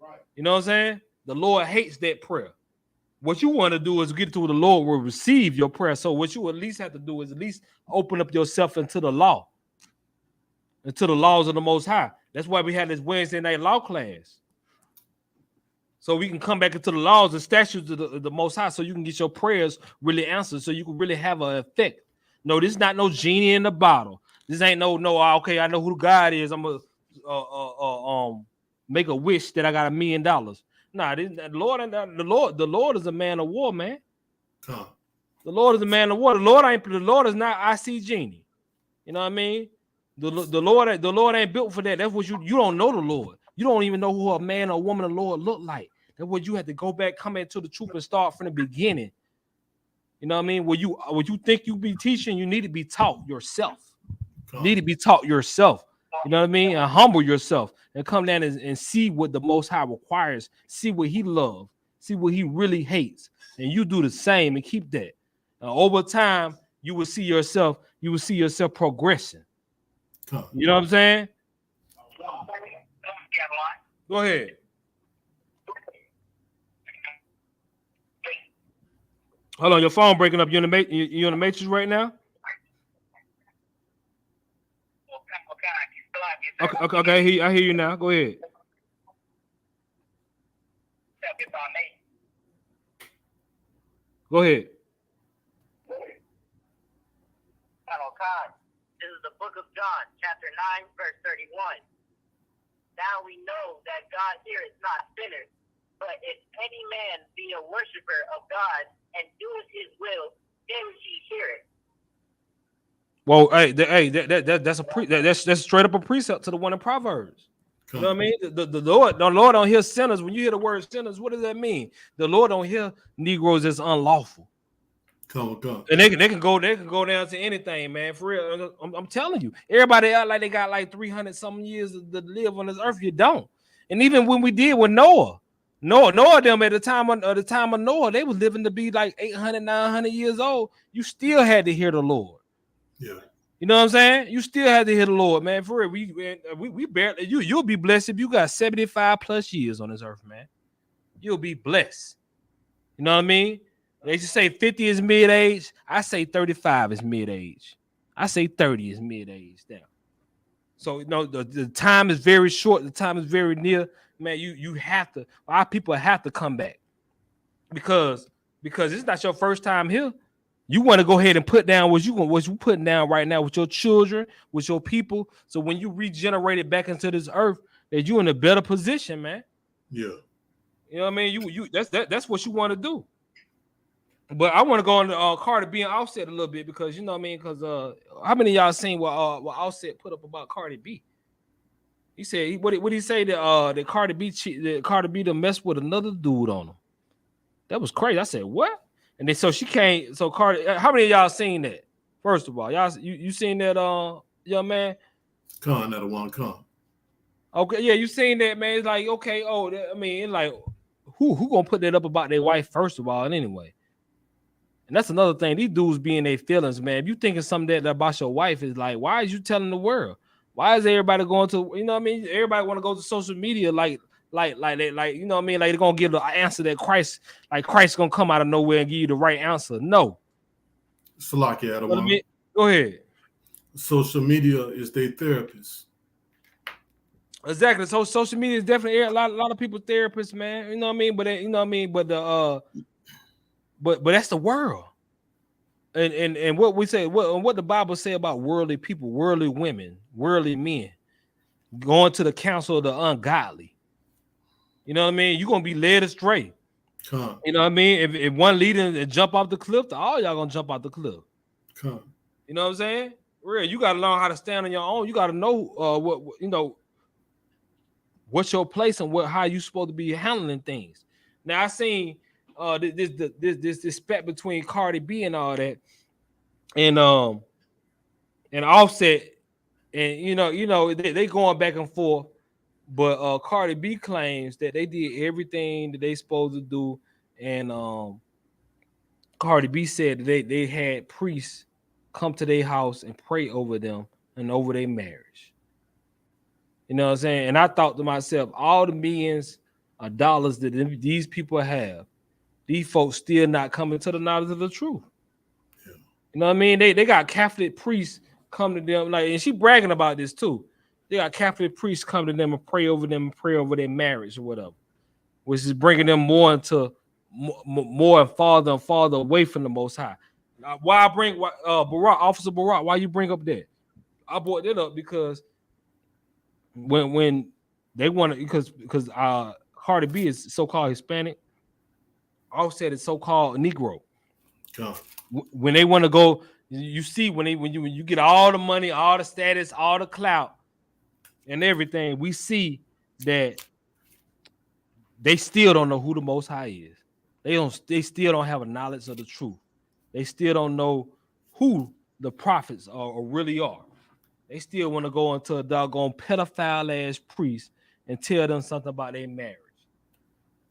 Speaker 6: Right.
Speaker 1: You know what I'm saying? The Lord hates that prayer. What you want to do is get to the Lord will receive your prayer. So what you at least have to do is at least open up yourself into the law, into the laws of the Most High. That's why we had this Wednesday night law class. So we can come back into the laws and statutes of the Most High so you can get your prayers really answered so you can really have an effect. No, this is not no genie in the bottle. This ain't no, okay, I know who God is. I'm going to make a wish that I got $1 million. Nah, the Lord is a man of war, man.
Speaker 3: Come.
Speaker 1: The Lord is a man of war. The Lord is not IC Genie. You know what I mean? The Lord ain't built for that. That's what you don't know the Lord. You don't even know who a man or woman of the Lord look like. That's what you have to go back, come into the truth and start from the beginning. You know what I mean? What you think you be teaching, you need to be taught yourself. You need to be taught yourself. You know what I mean? And humble yourself and come down and see what the Most High requires. See what He loves. See what He really hates. And you do the same and keep that. And over time, you will see yourself. You will see yourself progressing. You know what I'm saying? Go ahead. Hold on, your phone breaking up. You in the matrix right now? Okay. I hear you now. Go ahead. Go ahead.
Speaker 4: This is the book of John, chapter 9, verse 31. Now we know that God heareth not sinners, but if any man be a worshiper of God and doeth His will, then he heareth.
Speaker 1: Well, that's straight up a precept to the one in Proverbs. You know what I mean? The Lord don't hear sinners. When you hear the word sinners, what does that mean? The Lord don't hear Negroes as unlawful.
Speaker 3: Come.
Speaker 1: And they can go down to anything, man. For real, I'm telling you, everybody act like they got like 300 something years to live on this earth. You don't. And even when we did with Noah them at the time of Noah, they was living to be like 800, 900 years old. You still had to hear the Lord.
Speaker 3: Yeah.
Speaker 1: You know what I'm saying? You still had to hear the Lord, man. For real, we barely you'll be blessed if you got 75 plus years on this earth, man. You'll be blessed. You know what I mean? They just say 50 is mid-age. I say 35 is mid-age. I say 30 is mid-age now. So the time is very short. The time is very near. Man, you have to. Our people have to come back because it's not your first time here. You want to go ahead and put down what you putting down right now with your children, with your people. So when you regenerate it back into this earth, that you're in a better position, man.
Speaker 3: Yeah.
Speaker 1: You know what I mean? That's what you want to do. But I want to go on Cardi B and Offset a little bit because you know what I mean. Because how many of y'all seen what Offset put up about Cardi B? He said what did he say that Cardi B to mess with another dude on him? That was crazy. I said what? And then so she came. So Cardi, how many of y'all seen that? First of all, y'all you seen that young man?
Speaker 3: That'll want to come.
Speaker 1: Okay, yeah, you seen that, man? It's like okay. Oh, I mean, it's like who gonna put that up about their wife first of all? And anyway. And that's another thing. These dudes be in their feelings, man. If you thinking something that about your wife is like, why is you telling the world? Why is everybody going to, you know what I mean? Everybody want to go to social media like you know what I mean? Like they're gonna give the answer that Christ gonna come out of nowhere and give you the right answer. No.
Speaker 3: Salakia,
Speaker 1: go ahead.
Speaker 3: Social media is their therapist.
Speaker 1: Exactly. So social media is definitely a lot of people therapists, man. You know what I mean? But you know what I mean? But that's the world. And what we say, what the Bible say about worldly people, worldly women, worldly men, going to the counsel of the ungodly. You know what I mean? You're gonna be led astray. You know what I mean? If one leader and jump off the cliff, all y'all gonna jump off the cliff. You know what I'm saying? Real, you gotta learn how to stand on your own. You gotta know what you know what's your place and how you supposed to be handling things. Now I seen this spat between Cardi B and all that, and Offset, and they going back and forth, but Cardi B claims that they did everything that they supposed to do, and Cardi B said that they had priests come to their house and pray over them and over their marriage. You know what I'm saying? And I thought to myself, all the millions of dollars that these people have, these folks still not coming to the knowledge of the truth. Yeah. You know what I mean? They got Catholic priests come to them, like, and she bragging about this too. They got Catholic priests come to them and pray over them and pray over their marriage or whatever, which is bringing them more into more and farther away from the Most High. Why I bring Barack, Officer Barack? Why you bring up that? I brought that up because when they want to, because Cardi B is so-called Hispanic, Offset is so-called Negro. God. When they want to go, you see when you get all the money, all the status, all the clout, and everything, we see that they still don't know who the Most High is. They still don't have a knowledge of the truth. They still don't know who the prophets are or really are. They still want to go into a doggone pedophile ass priest and tell them something about their marriage,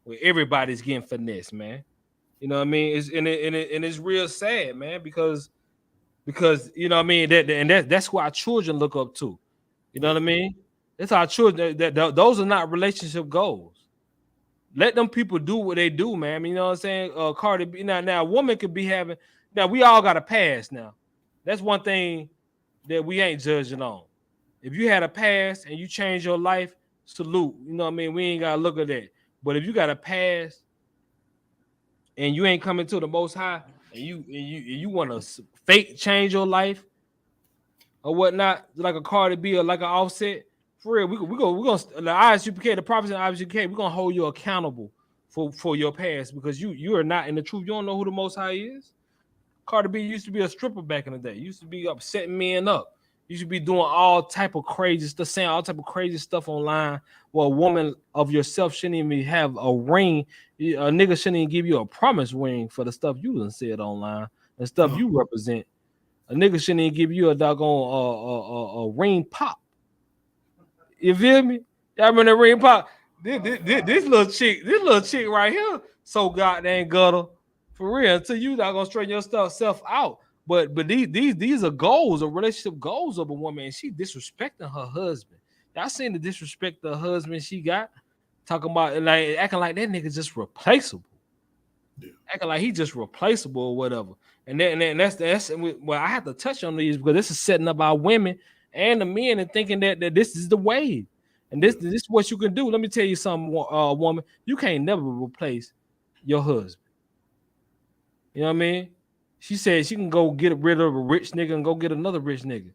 Speaker 1: where everybody's getting finessed, man. You know what I mean? It's real sad, man, because you know what I mean, that's who our children look up to. You know what I mean? That's our children. Those are not relationship goals. Let them people do what they do, man. You know what I'm saying? Cardi B. Now, a woman could be having. Now, we all got a past. Now, that's one thing that we ain't judging on. If you had a past and you change your life, salute. You know what I mean? We ain't gotta look at that. But if you got a past and you ain't coming to the Most High, and you want to fake change your life or whatnot, like a Cardi B or like an Offset, for real, we gonna the Isupk, the prophets in Isupk, we're gonna hold you accountable for your past, because you are not in the truth. You don't know who the Most High is. Cardi B used to be a stripper back in the day. Used to be upsetting men up. You should be doing all type of crazy stuff, saying all type of crazy stuff online. Well, a woman of yourself shouldn't even have a ring. A nigga shouldn't even give you a promise ring for the stuff you done said online and stuff you represent. A nigga shouldn't even give you a doggone a ring pop. You feel me? Y'all remember that ring pop? This little chick right here, so goddamn gutter. For real, until you not gonna straighten your self out. But these are goals, or relationship goals of a woman, and she disrespecting her husband. Y'all seen the disrespect the husband she got, talking about like acting like that nigga just replaceable, acting like he just replaceable or whatever. And that's well, I have to touch on these because this is setting up our women and the men and thinking that this is the wave, and this is what you can do. Let me tell you something, woman, you can't never replace your husband. You know what I mean? She said she can go get rid of a rich nigga and go get another rich nigga.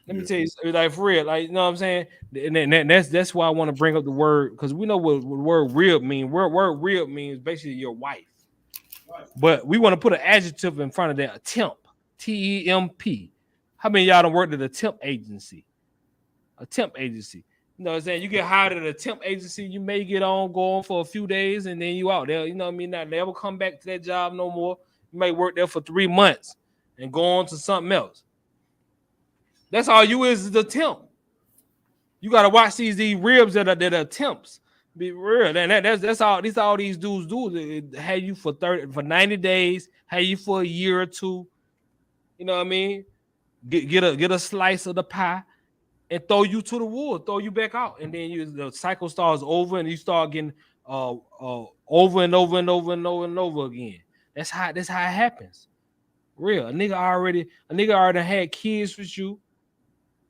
Speaker 1: Let me tell you, like, for real, like, you know what I'm saying? And that's why I want to bring up the word, because we know what the word real means. Word real means basically your wife. But we want to put an adjective in front of that, a temp, T-E-M-P. How many of y'all done worked at a temp agency? A temp agency. You know what I'm saying? You get hired at a temp agency, you may go on for a few days, and then you out there. You know what I mean? Not never come back to that job no more. You may work there for 3 months and go on to something else. That's all you is the temp. You gotta watch these ribs that are temps. Be real. That's all. These dudes do. They have you for 90 days, have you for a year or two. You know what I mean? Get a slice of the pie and throw you to the wolves, throw you back out, and then the cycle starts over, and you start getting over and over and over and over and over again. That's how it happens. Real. A nigga already had kids with you.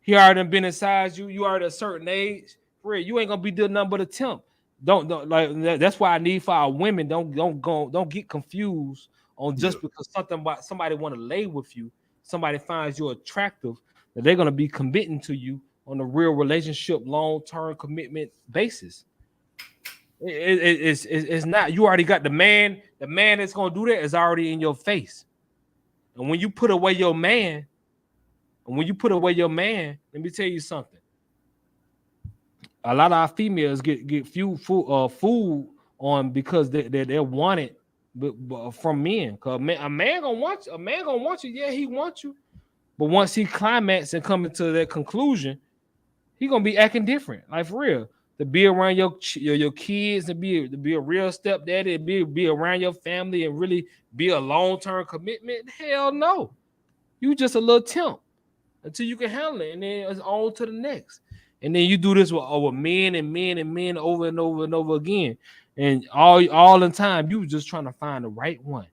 Speaker 1: He already been inside you. You already a certain age. Real. You ain't gonna be doing nothing but a temp. Don't like. That's why I need for our women. Don't get confused on just because somebody want to lay with you. Somebody finds you attractive, that they're gonna be committing to you on a real relationship, long-term commitment basis. It's not. You already got the man. The man that's gonna do that is already in your face. And when you put away your man, let me tell you something. A lot of our females get food on because they're wanted from men. Cause a man gonna want you. A man gonna want you. Yeah, he wants you. But once he climax and coming to that conclusion, he gonna be acting different. Like for real. To be around your kids and to be a real stepdaddy, and be around your family and really be a long-term commitment. Hell no. You just a little temp until you can handle it, and then it's on to the next. And then you do this with men and men and men over and over and over again. And all the time, you just trying to find the right one.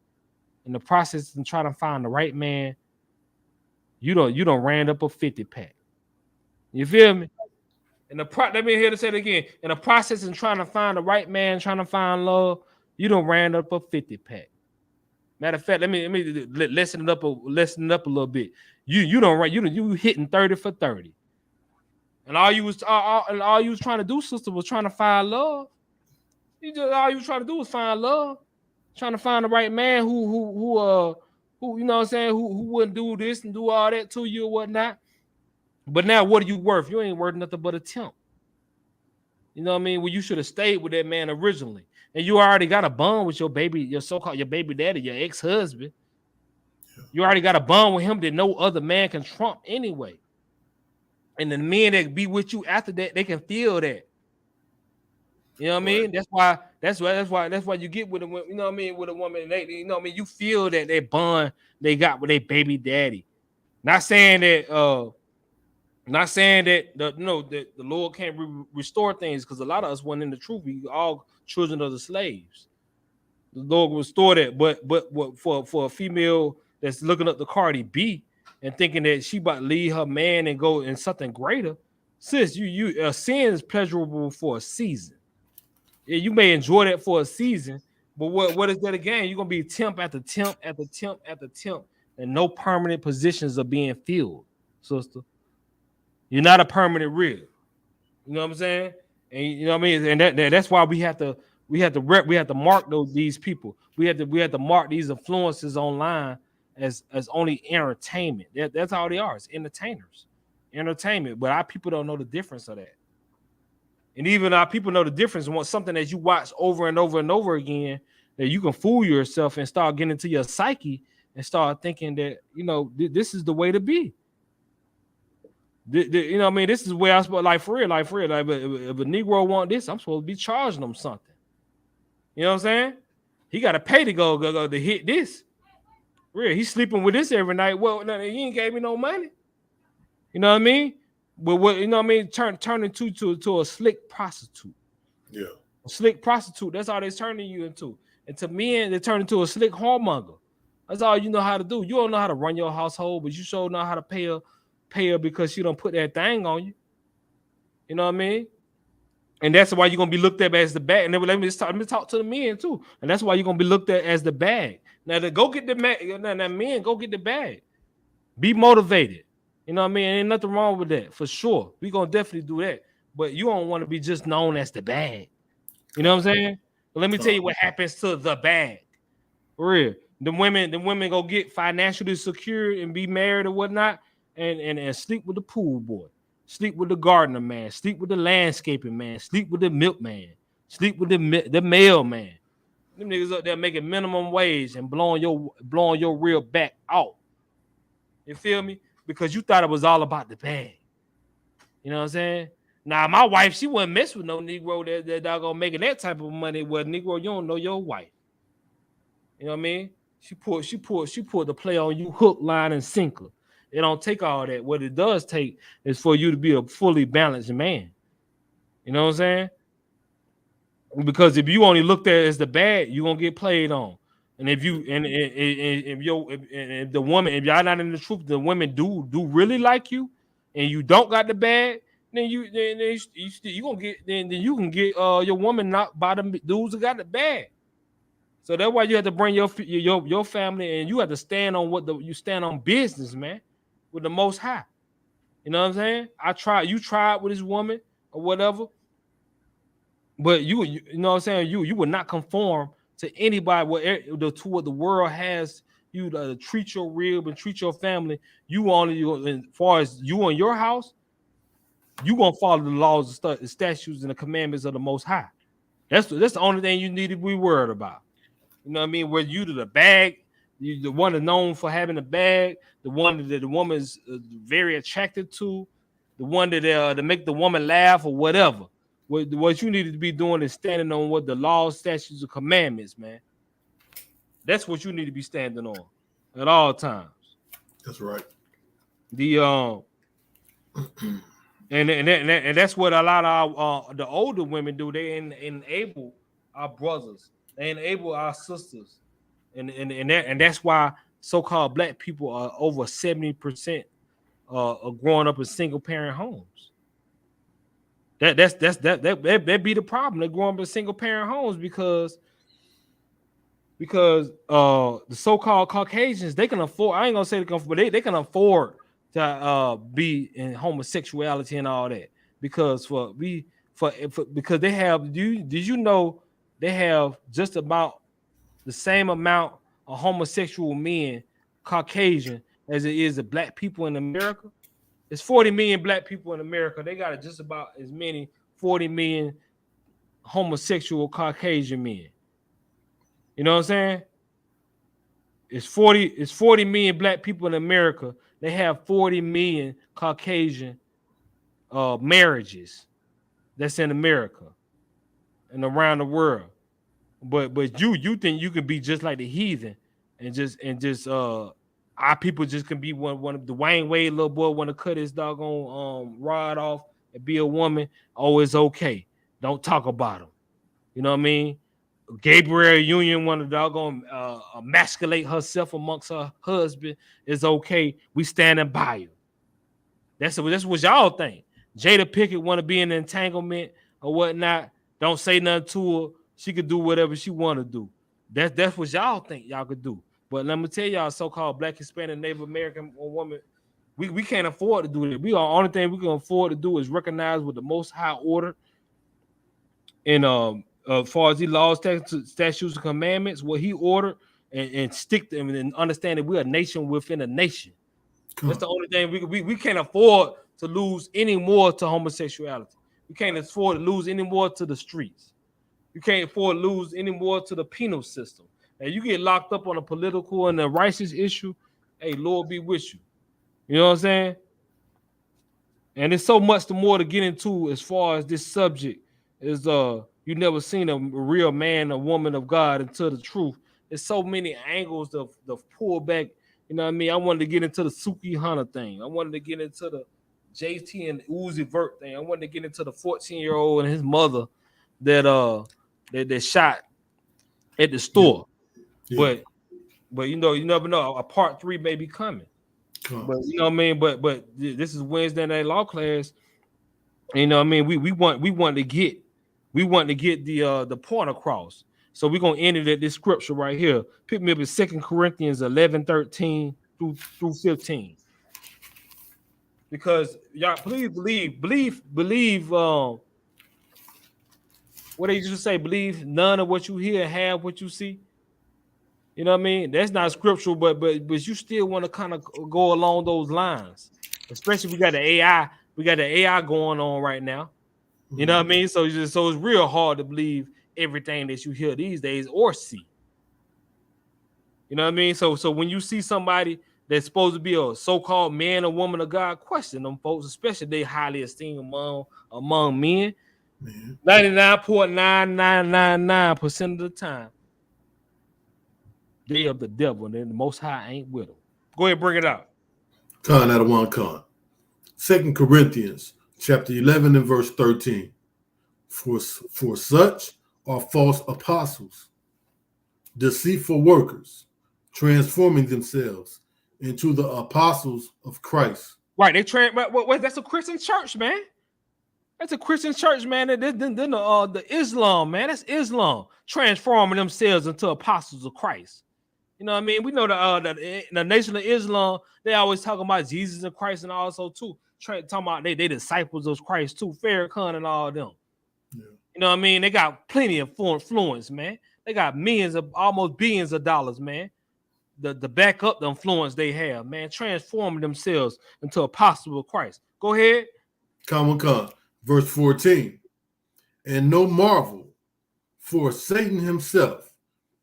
Speaker 1: In the process of trying to find the right man, you don't ran up a 50 pack. You feel me? And let me hear to say it again. In the process of trying to find the right man, trying to find love, you don't ran up a 50 pack. Matter of fact, let me lessen it up a little bit. You hitting 30 for 30. And all you was trying to do, sister, was trying to find love. All you was trying to do was find love, trying to find the right man who you know what I'm saying, who wouldn't do this and do all that to you or whatnot. But now, what are you worth? You ain't worth nothing but a temp. You know what I mean? Well, you should have stayed with that man originally, and you already got a bond with your baby daddy, your ex-husband. You already got a bond with him that no other man can trump anyway. And the men that be with you after that, they can feel that. You know what I mean? That's why you get with a, you know what I mean, with a woman. You know what I mean? You feel that bond they got with their baby daddy. Not saying that the Lord can't restore things, because a lot of us weren't in the truth. We all children of the slaves. The Lord will restore that, but for a female that's looking up the Cardi B and thinking that she about to leave her man and go in something greater, sis, sin is pleasurable for a season. Yeah, you may enjoy that for a season, but what is that again? You're gonna be temp after temp after temp after temp, and no permanent positions are being filled, sister. You're not a permanent rib. You know what I'm saying? And you know what I mean? And that's why we have to mark these people. We have to mark these influences online as only entertainment. That's all they are. It's entertainment. But our people don't know the difference of that. And even our people know the difference and want something that you watch over and over and over again, that you can fool yourself and start getting into your psyche and start thinking that, you know, this is the way to be. You know what I mean? This is where I'm supposed, like for real. Like if a Negro want this, I'm supposed to be charging them something. You know what I'm saying? He got to pay to go to hit this. Real, he's sleeping with this every night. Well, no, he ain't gave me no money. You know what I mean? But what, you know what I mean? Turn into a slick prostitute.
Speaker 3: Yeah.
Speaker 1: A slick prostitute. That's all they're turning you into. And to men, they turn into a slick whoremonger. That's all you know how to do. You don't know how to run your household, but you sure know how to pay her because she don't put that thing on you. You know what I mean? And that's why you're gonna be looked at as the bag. And then let me talk to the men too. And that's why you're gonna be looked at as the bag. Now go get the man. Now men, go get the bag. Be motivated. You know what I mean? Ain't nothing wrong with that for sure. We gonna definitely do that. But you don't want to be just known as the bag. You know what I'm saying? But let me tell you what happens to the bag. For real. The women go get financially secure and be married or whatnot, and sleep with the pool boy, sleep with the gardener man, sleep with the landscaping man, sleep with the milkman, sleep with the mailman. Them niggas up there making minimum wage and blowing your real back out. You feel me? Because you thought it was all about the bag. You know what I'm saying? Now my wife, she wouldn't mess with no Negro that doggone making that type of money. Well, Negro, you don't know your wife. You know what I mean? She pulled the play on you hook, line, and sinker. It don't take all that. What it does take is for you to be a fully balanced man. You know what I'm saying? Because if you only looked at it as the bad, you're gonna get played on. And if the woman, if y'all not in the truth, the women do really like you, and you don't got the bad, then you gonna get then you can get your woman knocked by the dudes who got the bad. So that's why you have to bring your family, and you have to stand on you stand on business, man, with the Most High. You know what I'm saying? You tried with this woman or whatever, but you know what I'm saying? You would not conform to anybody to what the world has you to treat your rib and treat your family. You only, as far as you and your house, you gonna follow the laws, the statutes, and the commandments of the Most High. That's the only thing you need to be worried about. You know what I mean? Whether you to the bag, you the one that's known for having a bag, the one that the woman is very attracted to, the one that make the woman laugh or whatever. What you need to be doing is standing on what the laws, statutes, and commandments, man. That's what you need to be standing on at all times.
Speaker 3: That's right.
Speaker 1: The and that's what a lot of the older women do. They enable our brothers, they enable our sisters, and that's why so-called black people are over 70% of growing up in single parent homes. That be the problem. They're growing up in single parent homes because the so-called Caucasians, they can afford. I ain't gonna say they can afford, but they can afford to be in homosexuality and all that because because they have. Did you know they have just about the same amount of homosexual men, Caucasian, as it is of black people in America? It's 40 million black people in America. They got just about as many 40 million homosexual Caucasian men. You know what I'm saying? It's 40 million black people in America. They have 40 million Caucasian marriages that's in America and around the world. But you think you can be just like the heathen and just our people just can be one of the Dwayne Wade little boy want to cut his doggone rod off and be a woman. Oh, it's okay. Don't talk about him. You know what I mean? Gabriel Union want to doggone emasculate herself amongst her husband. It's okay. We standing by you. That's what y'all think. Jada Pickett want to be in an entanglement or whatnot. Don't say nothing to her. She could do whatever she want to do. That's what y'all think y'all could do. But let me tell y'all, so-called Black, Hispanic, Native American woman, we can't afford to do that. The only thing we can afford to do is recognize what the Most High order and as far as the laws, statutes, and commandments, what he ordered, and stick to them and understand that we're a nation within a nation. That's the only thing we can't afford to lose any more to homosexuality. We can't afford to lose any more to the streets. You can't afford to lose any more to the penal system. And you get locked up on a political and a righteous issue, hey, Lord be with you. You know what I'm saying? And there's so much more to get into as far as this subject is you never seen a real man, a woman of God until the truth. There's so many angles of pull back. You know what I mean? I wanted to get into the Suki Hunter thing. I wanted to get into the JT and Uzi Vert thing. I wanted to get into the 14-year-old and his mother that shot at the store. Yeah. But you know, you never know. A part 3 may be coming. But you know what I mean? But this is Wednesday night law class. You know what I mean? We want to get the point across. So we're gonna end it at this scripture right here. Pick me up in 2 Corinthians 11:13 through 15. Because y'all please believe what they used to say, believe none of what you hear, have what you see. You know what I mean? That's not scriptural, but you still want to kind of go along those lines. Especially we got the AI going on right now. You know what I mean? So it's real hard to believe everything that you hear these days or see. You know what I mean? So when you see somebody that's supposed to be a so-called man or woman of God, question them folks, especially they highly esteemed among men. 99.9999% of the time, they of the devil, and then the Most High ain't with them. Go ahead, bring it out.
Speaker 3: Con out of one con. 2 Corinthians chapter 11 and verse 13. For such are false apostles, deceitful workers, transforming themselves into the apostles of Christ.
Speaker 1: Right, that's a Christian church, man. That's a Christian church, man. Then the Islam, man. That's Islam transforming themselves into apostles of Christ. You know what I mean? We know the Nation of Islam, they always talking about Jesus and Christ and also too. Talking about they disciples of Christ too, Farrakhan and all of them. Yeah. You know what I mean? They got plenty of influence, man. They got almost billions of dollars, man. The back up the influence they have, man, transforming themselves into apostles of Christ. Go ahead.
Speaker 3: Verse 14. And no marvel, for Satan himself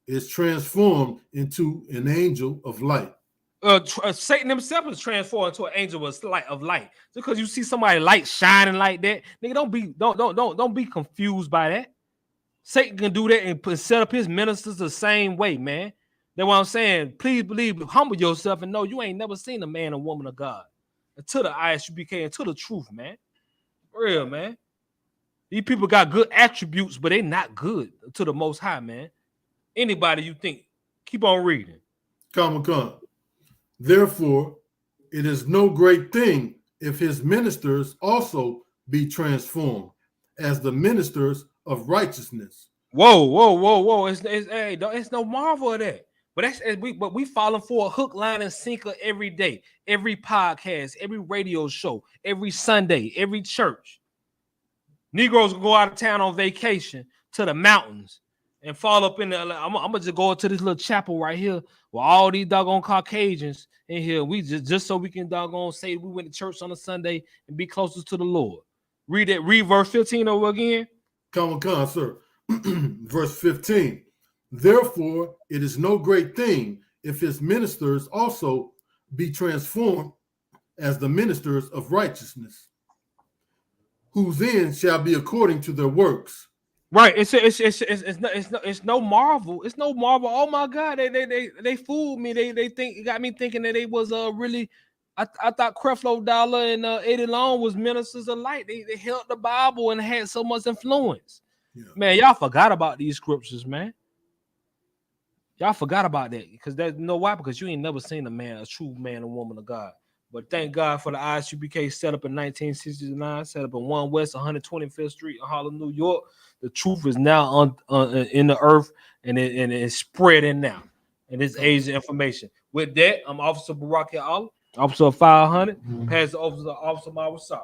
Speaker 3: is transformed into an angel of light.
Speaker 1: Satan himself is transformed into an angel of light. Just because you see somebody light shining like that, nigga, don't be confused by that. Satan can do that and set up his ministers the same way, man. That's what I'm saying. Please believe, humble yourself, and know you ain't never seen a man or woman of God until the ISUPK, until the truth, man. For real, man. These people got good attributes, but they not good to the Most High, man. Anybody you think, keep on reading.
Speaker 3: Therefore, it is no great thing if his ministers also be transformed as the ministers of righteousness.
Speaker 1: Whoa. It's no marvel of that. But we falling for a hook, line, and sinker every day, every podcast, every radio show, every Sunday, every church. Negroes will go out of town on vacation to the mountains and fall up in the. I'm gonna just go to this little chapel right here with all these doggone Caucasians in here. We just so we can doggone say we went to church on a Sunday and be closest to the Lord. Read verse 15 over again.
Speaker 3: Sir. Verse 15. Therefore, it is no great thing if his ministers also be transformed as the ministers of righteousness, whose end shall be according to their works.
Speaker 1: Right. It's no marvel. It's no marvel. Oh my God, they fooled me. They got me thinking that they was really. I thought Creflo Dollar and Eddie Long was ministers of light. They held the Bible and had so much influence. Yeah. Man, y'all forgot about these scriptures, man. Y'all forgot about that because you know why? Because you ain't never seen a true man or woman of God. But thank God for the ISUPK set up in 1969, set up in 1 West 125th Street in Harlem, New York. The truth is now in the earth and it's spreading now. And it's age of information. With that, I'm Officer Baraki Allah, Officer 500, pass the officer to Officer Mawasab.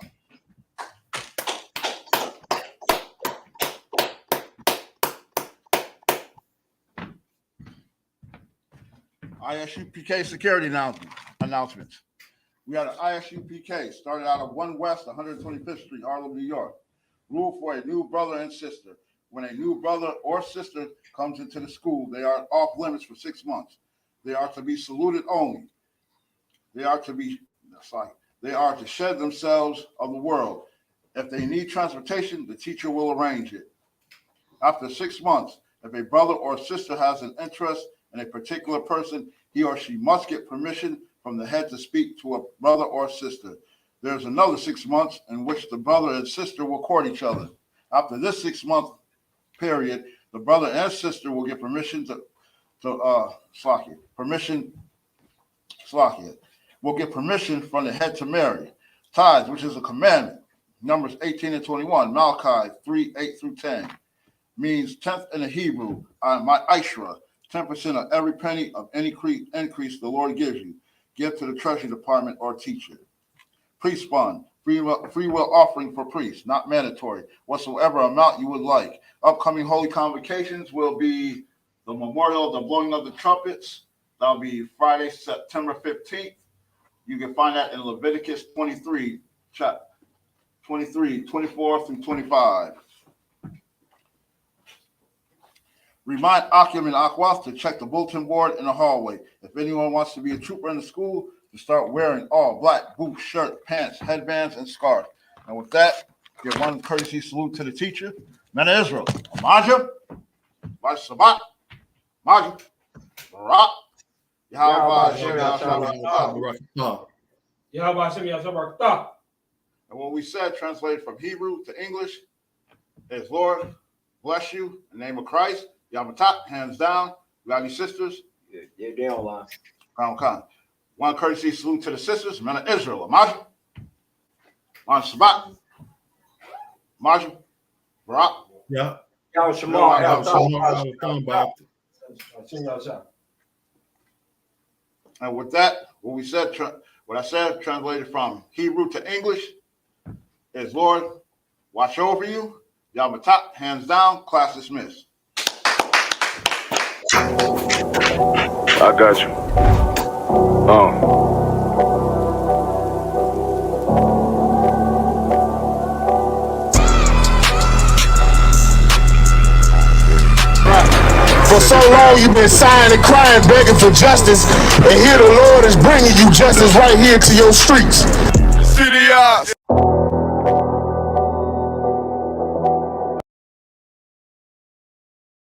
Speaker 6: ISUPK security announcements. We had an ISUPK started out of 1 West 125th Street, Harlem, New York. Rule for a new brother and sister. When a new brother or sister comes into the school, they are off limits for 6 months. They are to be saluted only. They are to shed themselves of the world. If they need transportation, the teacher will arrange it. After 6 months, if a brother or sister has an interest in a particular person, he or she must get permission from the head to speak to a brother or sister. There's another 6 months in which the brother and sister will court each other. After this 6-month period, the brother and sister will get permission will get permission from the head to marry. Tithes, which is a commandment, Numbers 18 and 21, Malachi 3, 8 through 10, means 10th in the Hebrew, my Ishra, 10% of every penny of any increase the Lord gives you. Give to the Treasury Department or teacher. Priest fund, free will offering for priests, not mandatory, whatsoever amount you would like. Upcoming holy convocations will be the memorial of the blowing of the trumpets. That'll be Friday, September 15th. You can find that in Leviticus 23, 24 through 25. Remind Akim and Akwas to check the bulletin board in the hallway. If anyone wants to be a trooper in the school, to start wearing all black boots, shirt, pants, headbands, and scarf. And with that, give one courtesy salute to the teacher. Men of Israel, Amaja, Sabat, Maja, Barak, Yahweh, and what we said, translated from Hebrew to English, is Lord, bless you in the name of Christ. Yamatat, hands down. We got any sisters?
Speaker 5: Yeah, they online.
Speaker 6: Come. One courtesy salute to the sisters, men of Israel. Amaja, on Shabbat, Maja, Barak.
Speaker 3: Yeah.
Speaker 6: And with that, what we said, what I said, translated from Hebrew to English, is Lord, watch over you. Yamatat, hands down, class dismissed.
Speaker 7: I got you.
Speaker 8: For so long you've been sighing and crying, begging for justice, and here the Lord is bringing you justice right here to your streets. City eyes.